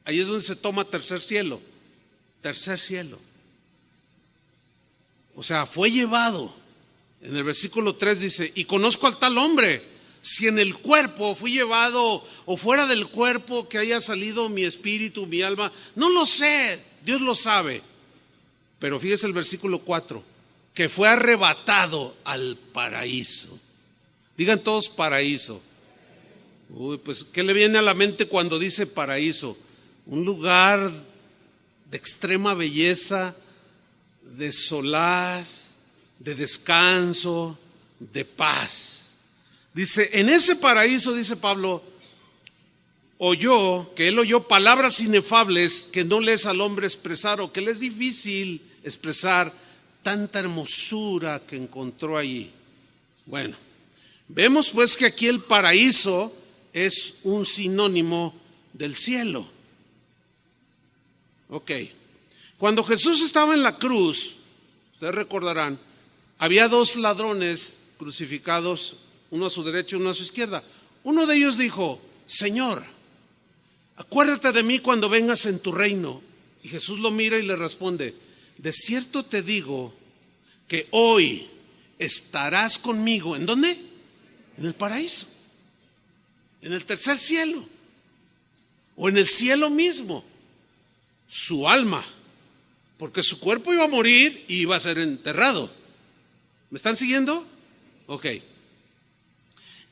Ahí es donde se toma tercer cielo. Tercer cielo. O sea, fue llevado. En el versículo 3 dice: y conozco al tal hombre, si en el cuerpo fui llevado o fuera del cuerpo que haya salido mi espíritu, mi alma, no lo sé, Dios lo sabe. Pero fíjese el versículo 4, que fue arrebatado al paraíso. Digan todos paraíso. Uy, pues ¿qué le viene a la mente cuando dice paraíso? Un lugar de extrema belleza, de solaz, de descanso, de paz. Dice, en ese paraíso, dice Pablo, él oyó palabras inefables que no le es al hombre expresar, o que le es difícil expresar tanta hermosura que encontró allí. Bueno, vemos pues que aquí el paraíso es un sinónimo del cielo. Ok, cuando Jesús estaba en la cruz, ustedes recordarán, había 2 ladrones crucificados, uno a su derecha y uno a su izquierda. Uno de ellos dijo: Señor, acuérdate de mí cuando vengas en tu reino. Y Jesús lo mira y le responde: de cierto te digo que hoy estarás conmigo. ¿En dónde? En el paraíso, en el tercer cielo, o en el cielo mismo. Su alma, porque su cuerpo iba a morir y iba a ser enterrado. ¿Me están siguiendo? Ok.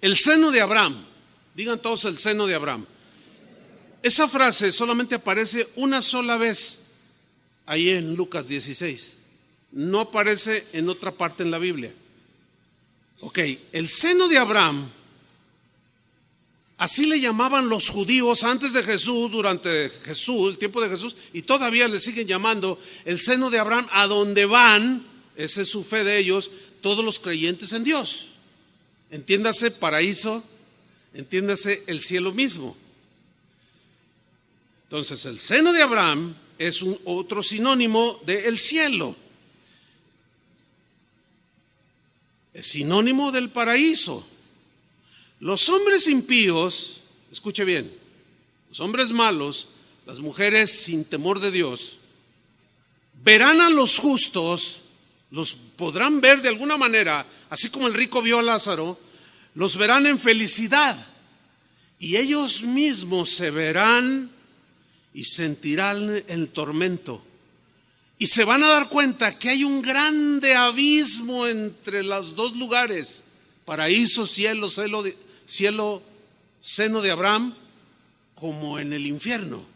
El seno de Abraham. Digan todos el seno de Abraham. Esa frase solamente aparece una sola vez ahí en Lucas 16. No aparece en otra parte en la Biblia. Ok, el seno de Abraham, así le llamaban los judíos antes de Jesús, durante Jesús, el tiempo de Jesús, y todavía le siguen llamando el seno de Abraham, a donde van, esa es su fe de ellos, todos los creyentes en Dios. Entiéndase paraíso, entiéndase el cielo mismo. Entonces el seno de Abraham es otro sinónimo del cielo. Es sinónimo del paraíso. Los hombres impíos, escuche bien, los hombres malos, las mujeres sin temor de Dios, verán a los justos, los podrán ver de alguna manera, así como el rico vio a Lázaro, los verán en felicidad, y ellos mismos se verán y sentirán el tormento, y se van a dar cuenta que hay un grande abismo entre los 2 lugares, paraíso, cielo, seno de Abraham, como en el infierno.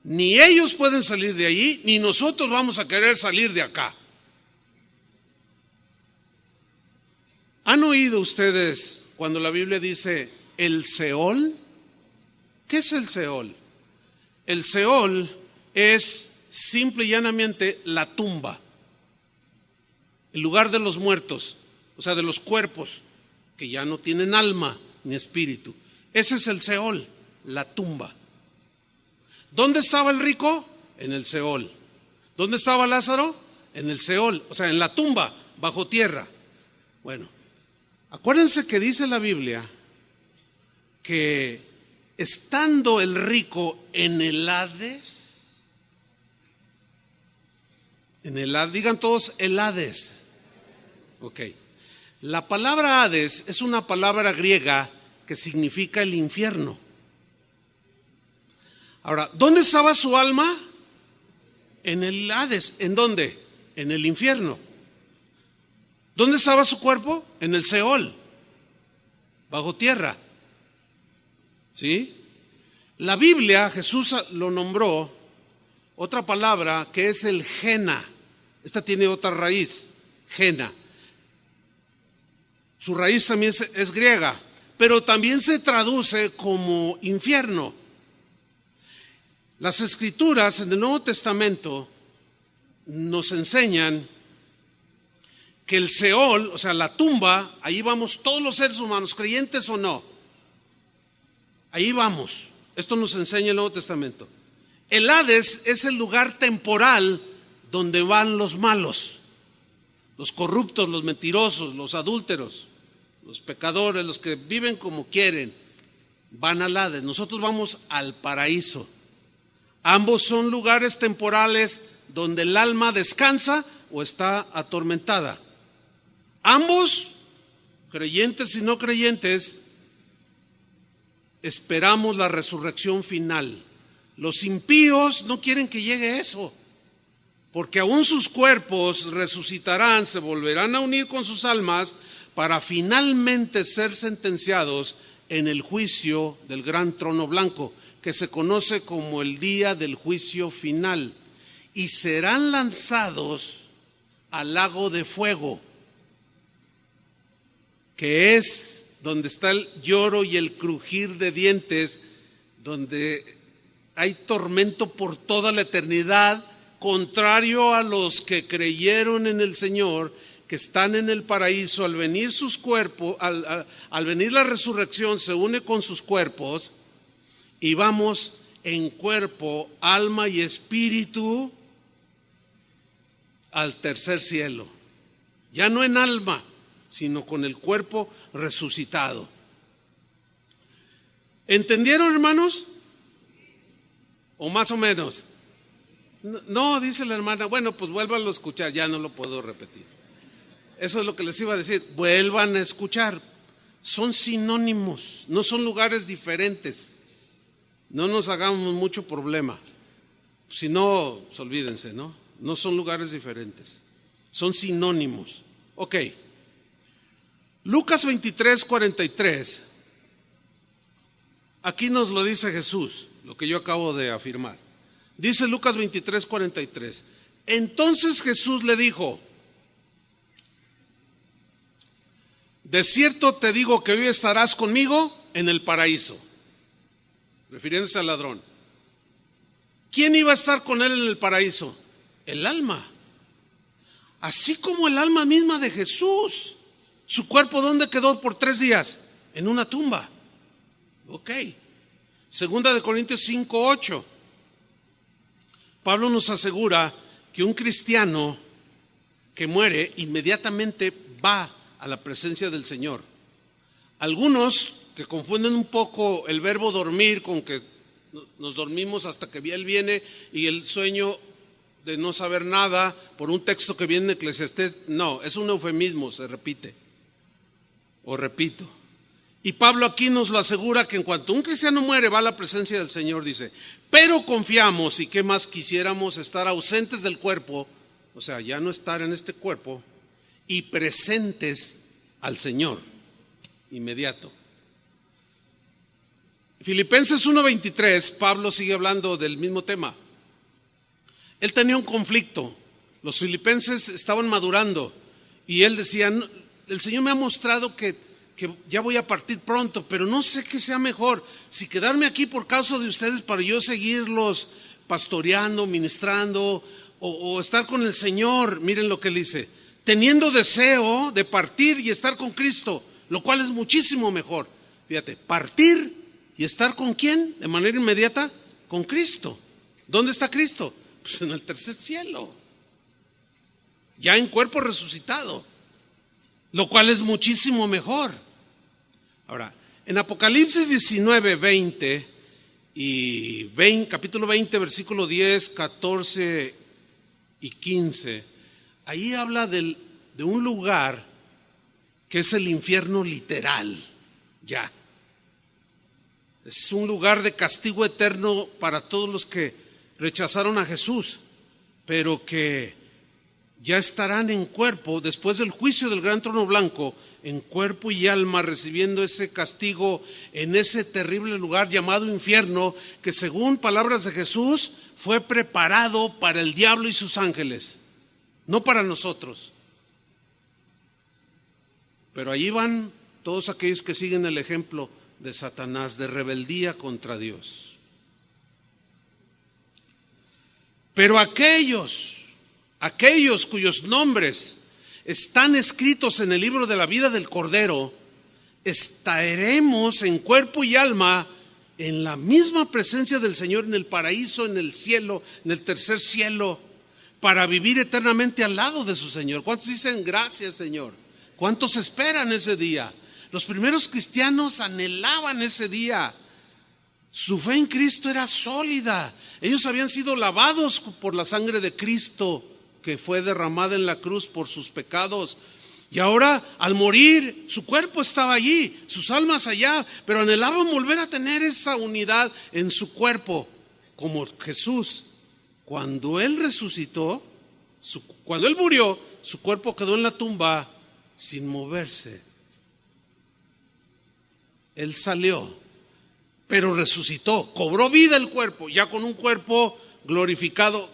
Ni ellos pueden salir de allí, ni nosotros vamos a querer salir de acá. ¿Han oído ustedes cuando la Biblia dice el Seol? ¿Qué es el Seol? El Seol es simple y llanamente la tumba, el lugar de los muertos, o sea, de los cuerpos que ya no tienen alma ni espíritu. Ese es el Seol, la tumba. ¿Dónde estaba el rico? En el Seol. ¿Dónde estaba Lázaro? En el Seol, o sea, en la tumba, bajo tierra. Bueno, acuérdense que dice la Biblia que estando el rico en el Hades, digan todos el Hades. Ok. La palabra Hades es una palabra griega que significa el infierno. Ahora, ¿dónde estaba su alma? En el Hades. ¿En dónde? En el infierno. ¿Dónde estaba su cuerpo? En el Seol, bajo tierra. ¿Sí? La Biblia, Jesús lo nombró otra palabra que es el Gena. Esta tiene otra raíz, Gena. Su raíz también es griega, pero también se traduce como infierno. Las Escrituras en el Nuevo Testamento nos enseñan que el Seol, o sea, la tumba, ahí vamos todos los seres humanos, creyentes o no. Ahí vamos. Esto nos enseña el Nuevo Testamento. El Hades es el lugar temporal donde van los malos, los corruptos, los mentirosos, los adúlteros, los pecadores, los que viven como quieren, van al Hades. Nosotros vamos al paraíso. Ambos son lugares temporales donde el alma descansa o está atormentada. Ambos, creyentes y no creyentes, esperamos la resurrección final. Los impíos no quieren que llegue eso, porque aún sus cuerpos resucitarán, se volverán a unir con sus almas para finalmente ser sentenciados en el juicio del gran trono blanco, que se conoce como el día del juicio final, y serán lanzados al lago de fuego, que es donde está el lloro y el crujir de dientes, donde hay tormento por toda la eternidad, contrario a los que creyeron en el Señor, que están en el paraíso. Al venir sus cuerpos, al venir la resurrección, se une con sus cuerpos y vamos en cuerpo, alma y espíritu al tercer cielo. Ya no en alma, sino con el cuerpo resucitado. ¿Entendieron, hermanos? ¿O más o menos? No, dice la hermana, bueno, pues vuélvanlo a escuchar, ya no lo puedo repetir. Eso es lo que les iba a decir, vuelvan a escuchar. Son sinónimos, no son lugares diferentes. No nos hagamos mucho problema. Si no, pues olvídense, ¿no? No son lugares diferentes, son sinónimos. Ok. Lucas 23:43. Aquí nos lo dice Jesús, lo que yo acabo de afirmar. Dice Lucas 23:43. Entonces Jesús le dijo: de cierto te digo que hoy estarás conmigo en el paraíso. Refiriéndose al ladrón. ¿Quién iba a estar con él en el paraíso? El alma. Así como el alma misma de Jesús. ¿Su cuerpo dónde quedó por 3 días? En una tumba. Ok. Segunda de Corintios 5:8. Pablo nos asegura que un cristiano que muere inmediatamente va a la presencia del Señor. Algunos que confunden un poco el verbo dormir con que nos dormimos hasta que Él viene, y el sueño de no saber nada por un texto que viene en Eclesiastés. No, es un eufemismo, se repite. O repito. Y Pablo aquí nos lo asegura, que en cuanto un cristiano muere va a la presencia del Señor, dice. Pero confiamos, y qué más quisiéramos, estar ausentes del cuerpo, o sea, ya no estar en este cuerpo, y presentes al Señor, inmediato. Filipenses 1:23, Pablo sigue hablando del mismo tema. Él tenía un conflicto. Los filipenses estaban madurando y él decía: el Señor me ha mostrado que que ya voy a partir pronto, pero no sé qué sea mejor, si quedarme aquí por causa de ustedes para yo seguirlos pastoreando, ministrando, o estar con el Señor. Miren lo que él dice: teniendo deseo de partir y estar con Cristo, lo cual es muchísimo mejor. Fíjate, partir y estar ¿con quién? De manera inmediata, con Cristo. ¿Dónde está Cristo? Pues en el tercer cielo, ya en cuerpo resucitado, lo cual es muchísimo mejor. Ahora, en Apocalipsis 19, 20 y capítulo 20, versículo 10, 14 y 15, ahí habla de un lugar que es el infierno literal, ya. Es un lugar de castigo eterno para todos los que rechazaron a Jesús, pero que ya estarán en cuerpo, después del juicio del gran trono blanco, en cuerpo y alma, recibiendo ese castigo en ese terrible lugar llamado infierno, que según palabras de Jesús fue preparado para el diablo y sus ángeles, no para nosotros. Pero allí van todos aquellos que siguen el ejemplo de Satanás, de rebeldía contra Dios. Pero aquellos cuyos nombres están escritos en el libro de la vida del Cordero, estaremos en cuerpo y alma en la misma presencia del Señor, en el paraíso, en el cielo, en el tercer cielo, para vivir eternamente al lado de su Señor. ¿Cuántos dicen gracias, Señor? ¿Cuántos esperan ese día? Los primeros cristianos anhelaban ese día. Su fe en Cristo era sólida. Ellos habían sido lavados por la sangre de Cristo, que fue derramada en la cruz por sus pecados. Y ahora, al morir, su cuerpo estaba allí, sus almas allá, pero anhelaban volver a tener esa unidad en su cuerpo, como Jesús. Cuando Él resucitó, cuando Él murió, su cuerpo quedó en la tumba sin moverse. Él salió, pero resucitó, cobró vida el cuerpo, ya con un cuerpo glorificado.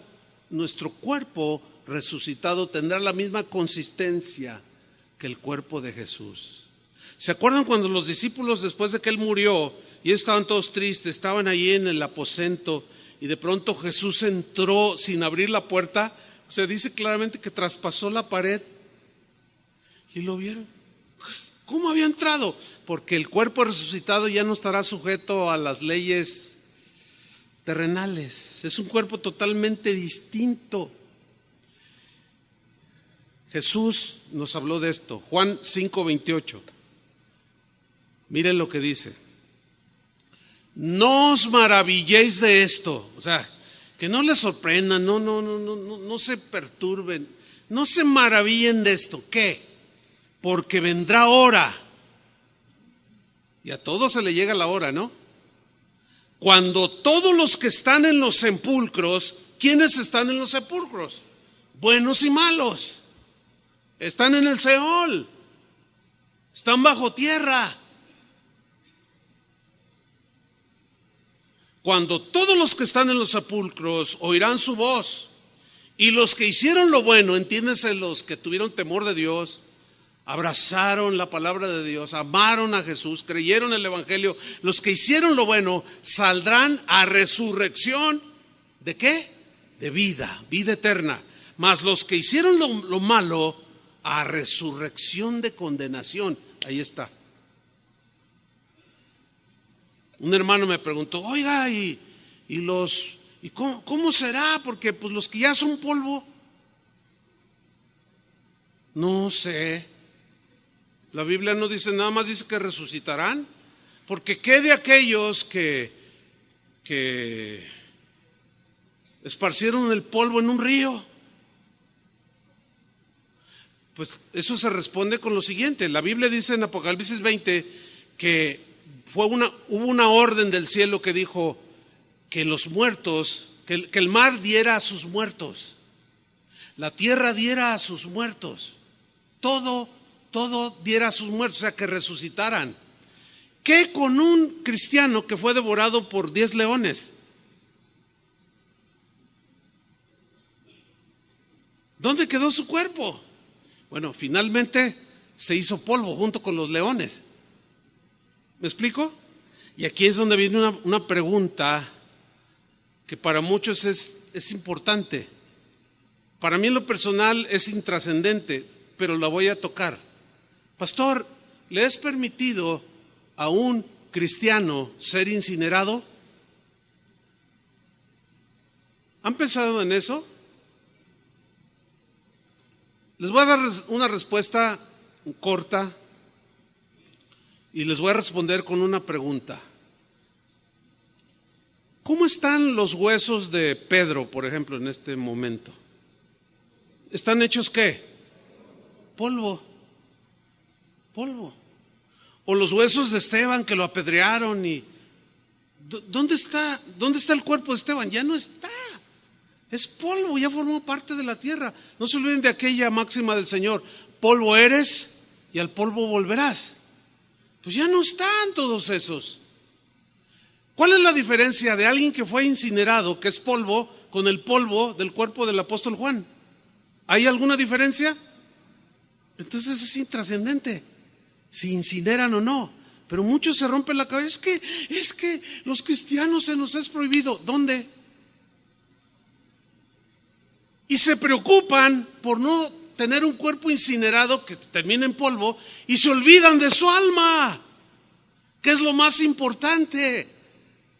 Nuestro cuerpo resucitado tendrá la misma consistencia que el cuerpo de Jesús. ¿Se acuerdan cuando los discípulos, después de que Él murió, y estaban todos tristes, estaban allí en el aposento, y de pronto Jesús entró sin abrir la puerta? Se dice claramente que traspasó la pared y lo vieron. ¿Cómo había entrado? Porque el cuerpo resucitado ya no estará sujeto a las leyes terrenales. Es un cuerpo totalmente distinto. Jesús nos habló de esto. Juan 5:28. Miren lo que dice: no os maravilléis de esto. O sea, que no les sorprendan, no se perturben, no se maravillen de esto. ¿Qué? Porque vendrá hora, y a todos se le llega la hora, ¿no? Cuando todos los que están en los sepulcros, ¿quiénes están en los sepulcros? Buenos y malos. Están en el Seol, están bajo tierra. Cuando todos los que están en los sepulcros oirán su voz, y los que hicieron lo bueno, entiéndese, los que tuvieron temor de Dios, abrazaron la palabra de Dios, amaron a Jesús, creyeron el Evangelio, los que hicieron lo bueno saldrán a resurrección. ¿De qué? De vida eterna. Mas los que hicieron lo malo, a resurrección de condenación. Ahí está. Un hermano me preguntó: oiga, ¿y cómo será? Porque pues los que ya son polvo. No sé. La Biblia no dice nada más, dice que resucitarán. Porque ¿qué de aquellos que esparcieron el polvo en un río? Pues eso se responde con lo siguiente. La Biblia dice en Apocalipsis 20 que hubo una orden del cielo que dijo que los muertos, que el mar diera a sus muertos, la tierra diera a sus muertos, todo diera a sus muertos, o sea, que resucitaran. ¿Qué con un cristiano que fue devorado por 10 leones? ¿Dónde quedó su cuerpo? Bueno, finalmente se hizo polvo junto con los leones, ¿Me explico? Y aquí es donde viene una pregunta que para muchos es importante. Para mí en lo personal es intrascendente, pero la voy a tocar. Pastor, ¿le es permitido a un cristiano ser incinerado? ¿Han pensado en eso? Les voy a dar una respuesta corta y les voy a responder con una pregunta. ¿Cómo están los huesos de Pedro, por ejemplo, en este momento? ¿Están hechos qué? Polvo. Polvo. O los huesos de Esteban que lo apedrearon y ¿dónde está el cuerpo de Esteban? Ya no está. Es polvo, ya formó parte de la tierra. No se olviden de aquella máxima del Señor: polvo eres y al polvo volverás. Pues ya no están todos esos. ¿Cuál es la diferencia de alguien que fue incinerado, que es polvo, con el polvo del cuerpo del apóstol Juan? ¿Hay alguna diferencia? Entonces es intrascendente si incineran o no. Pero muchos se rompen la cabeza. Es que los cristianos se nos es prohibido. ¿Dónde? Y se preocupan por no tener un cuerpo incinerado que termine en polvo y se olvidan de su alma, que es lo más importante.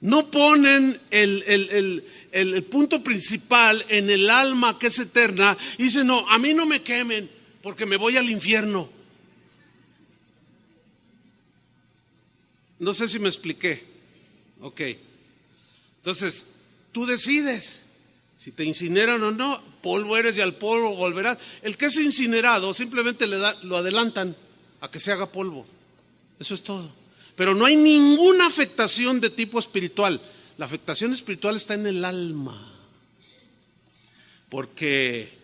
No ponen el punto principal en el alma, que es eterna, y dicen: no, a mí no me quemen porque me voy al infierno. No sé si me expliqué. Ok. Entonces, tú decides si te incineran o no. Polvo eres y al polvo volverás. El que es incinerado simplemente lo adelantan a que se haga polvo. Eso es todo. Pero no hay ninguna afectación de tipo espiritual. La afectación espiritual está en el alma. Porque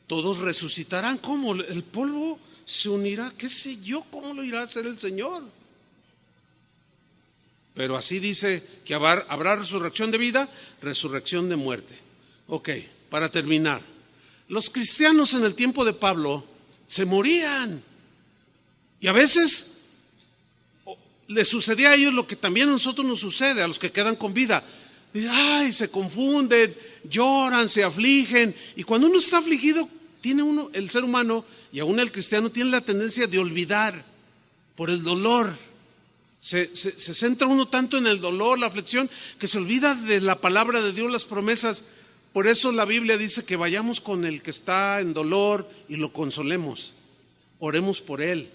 todos resucitarán. ¿Cómo? El polvo se unirá. ¿Qué sé yo? ¿Cómo lo irá a hacer el Señor? Pero así dice que habrá resurrección de vida, resurrección de muerte. Ok, para terminar. Los cristianos en el tiempo de Pablo se morían. Y a veces les sucedía a ellos lo que también a nosotros nos sucede, a los que quedan con vida. Dicen: ay, se confunden, lloran, se afligen. Y cuando uno está afligido, el ser humano y aún el cristiano tiene la tendencia de olvidar por el dolor. Se centra uno tanto en el dolor, la aflicción, que se olvida de la palabra de Dios, las promesas. Por eso la Biblia dice que vayamos con el que está en dolor y lo consolemos. Oremos por él.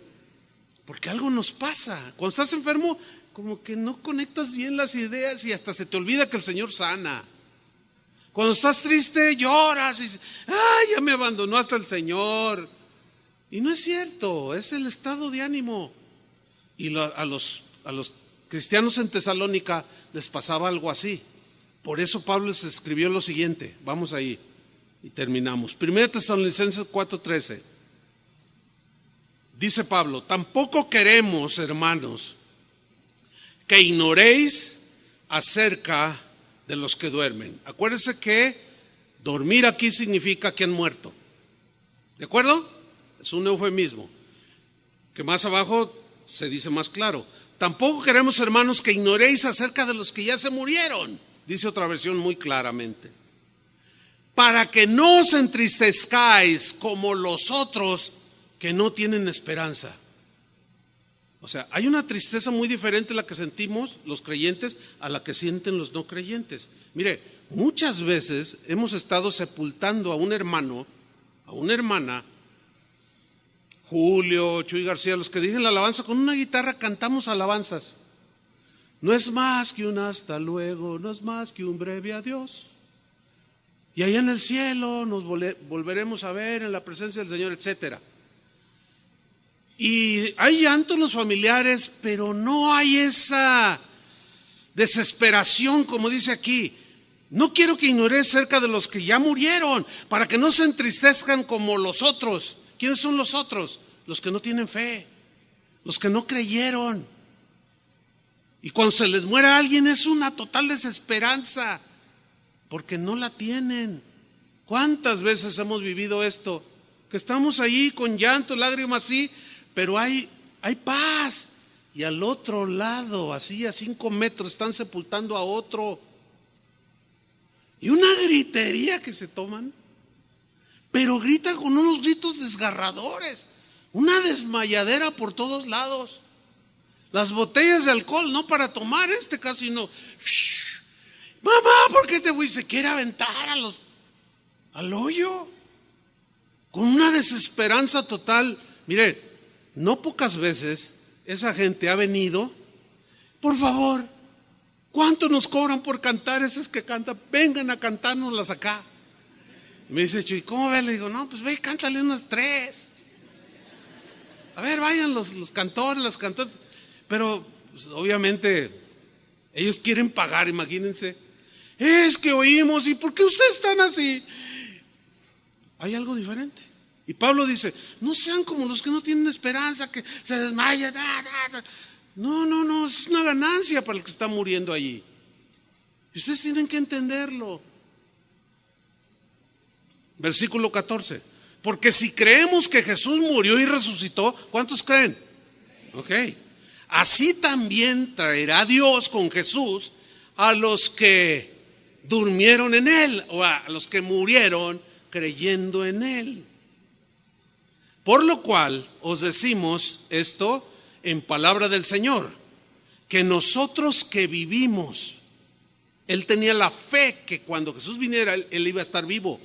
Porque algo nos pasa. Cuando estás enfermo, como que no conectas bien las ideas y hasta se te olvida que el Señor sana. Cuando estás triste, lloras y dices: ay, ya me abandonó hasta el Señor. Y no es cierto, es el estado de ánimo. Y a los cristianos en Tesalónica les pasaba algo así. Por eso Pablo les escribió lo siguiente. Vamos ahí y terminamos. 1 Tesalonicenses 4:13. Dice Pablo: tampoco queremos, hermanos, que ignoréis acerca de los que duermen. Acuérdense que dormir aquí significa que han muerto. ¿De acuerdo? Es un eufemismo que más abajo se dice más claro. Tampoco queremos, hermanos, que ignoréis acerca de los que ya se murieron. Dice otra versión muy claramente: para que no os entristezcáis como los otros que no tienen esperanza. O sea, hay una tristeza muy diferente la que sentimos los creyentes a la que sienten los no creyentes. Mire, muchas veces hemos estado sepultando a un hermano, a una hermana, Julio, Chuy García, los que dirigen la alabanza, con una guitarra cantamos alabanzas. No es más que un hasta luego, no es más que un breve adiós. Y allá en el cielo nos volveremos a ver en la presencia del Señor, etcétera. Y hay llanto en los familiares, pero no hay esa desesperación como dice aquí. No quiero que ignoréis cerca de los que ya murieron, para que no se entristezcan como los otros. ¿Quiénes son los otros? Los que no tienen fe, los que no creyeron. Y cuando se les muere a alguien es una total desesperanza, porque no la tienen. ¿Cuántas veces hemos vivido esto? Que estamos ahí con llanto, lágrimas, sí, pero hay paz. y al otro lado, así a 5 metros, están sepultando a otro. Y una gritería que se toman, pero gritan con unos gritos desgarradores, una desmayadera por todos lados. Las botellas de alcohol, no para tomar en este caso, sino, mamá, ¿por qué te voy? Se quiere aventar al hoyo, con una desesperanza total. Mire, no pocas veces esa gente ha venido, por favor, ¿cuánto nos cobran por cantar esas que cantan? Vengan a cantárnoslas acá. Me dice Chuy, ¿cómo ves? Le digo, no, pues ve y cántale unas 3. A ver, vayan los cantores, las cantoras. Pero pues, obviamente ellos quieren pagar, imagínense. Es que oímos, ¿y por qué ustedes están así? Hay algo diferente. Y Pablo dice, no sean como los que no tienen esperanza, que se desmayan. No, es una ganancia para el que está muriendo allí. Y ustedes tienen que entenderlo. Versículo 14. Porque si creemos que Jesús murió y resucitó, ¿cuántos creen? Ok. Así también traerá Dios con Jesús a los que durmieron en Él, o a los que murieron creyendo en Él. Por lo cual os decimos esto en palabra del Señor, que nosotros que vivimos, Él tenía la fe que cuando Jesús viniera, Él iba a estar vivo.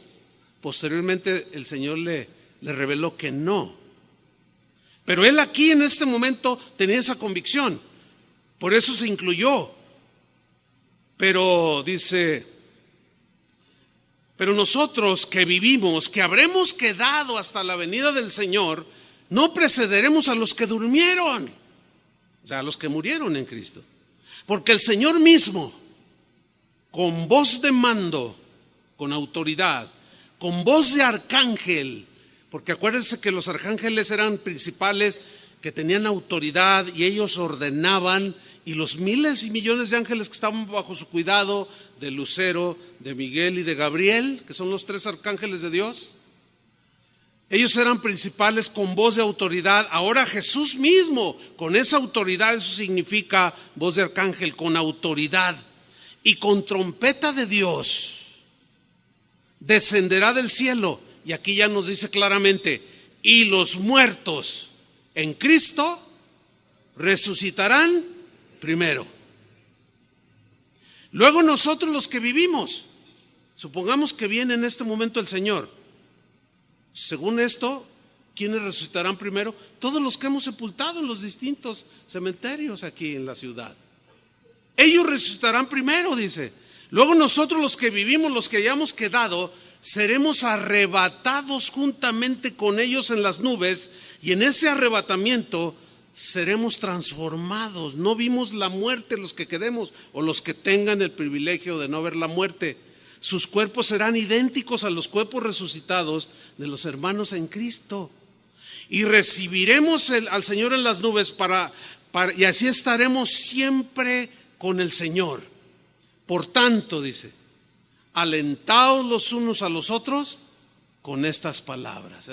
Posteriormente el Señor le reveló que no. Pero Él aquí en este momento tenía esa convicción. Por eso se incluyó. Pero dice, pero nosotros que vivimos, que habremos quedado hasta la venida del Señor, no precederemos a los que durmieron, o sea, a los que murieron en Cristo. Porque el Señor mismo, con voz de mando, con autoridad, con voz de arcángel, porque acuérdense que los arcángeles eran principales que tenían autoridad y ellos ordenaban, y los miles y millones de ángeles que estaban bajo su cuidado, de Lucero, de Miguel y de Gabriel, que son los 3 arcángeles de Dios, ellos eran principales con voz de autoridad. Ahora Jesús mismo, con esa autoridad, eso significa voz de arcángel, con autoridad, y con trompeta de Dios, descenderá del cielo. Y aquí ya nos dice claramente, y los muertos en Cristo resucitarán primero. Luego nosotros los que vivimos, supongamos que viene en este momento el Señor. Según esto, ¿quiénes resucitarán primero? Todos los que hemos sepultado en los distintos cementerios aquí en la ciudad. Ellos resucitarán primero, dice. Luego nosotros los que vivimos, los que hayamos quedado, seremos arrebatados juntamente con ellos en las nubes, y en ese arrebatamiento seremos transformados. No vimos la muerte los que quedemos, o los que tengan el privilegio de no ver la muerte. Sus cuerpos serán idénticos a los cuerpos resucitados de los hermanos en Cristo. Y recibiremos al Señor en las nubes y así estaremos siempre con el Señor. Por tanto, dice, alentaos los unos a los otros con estas palabras.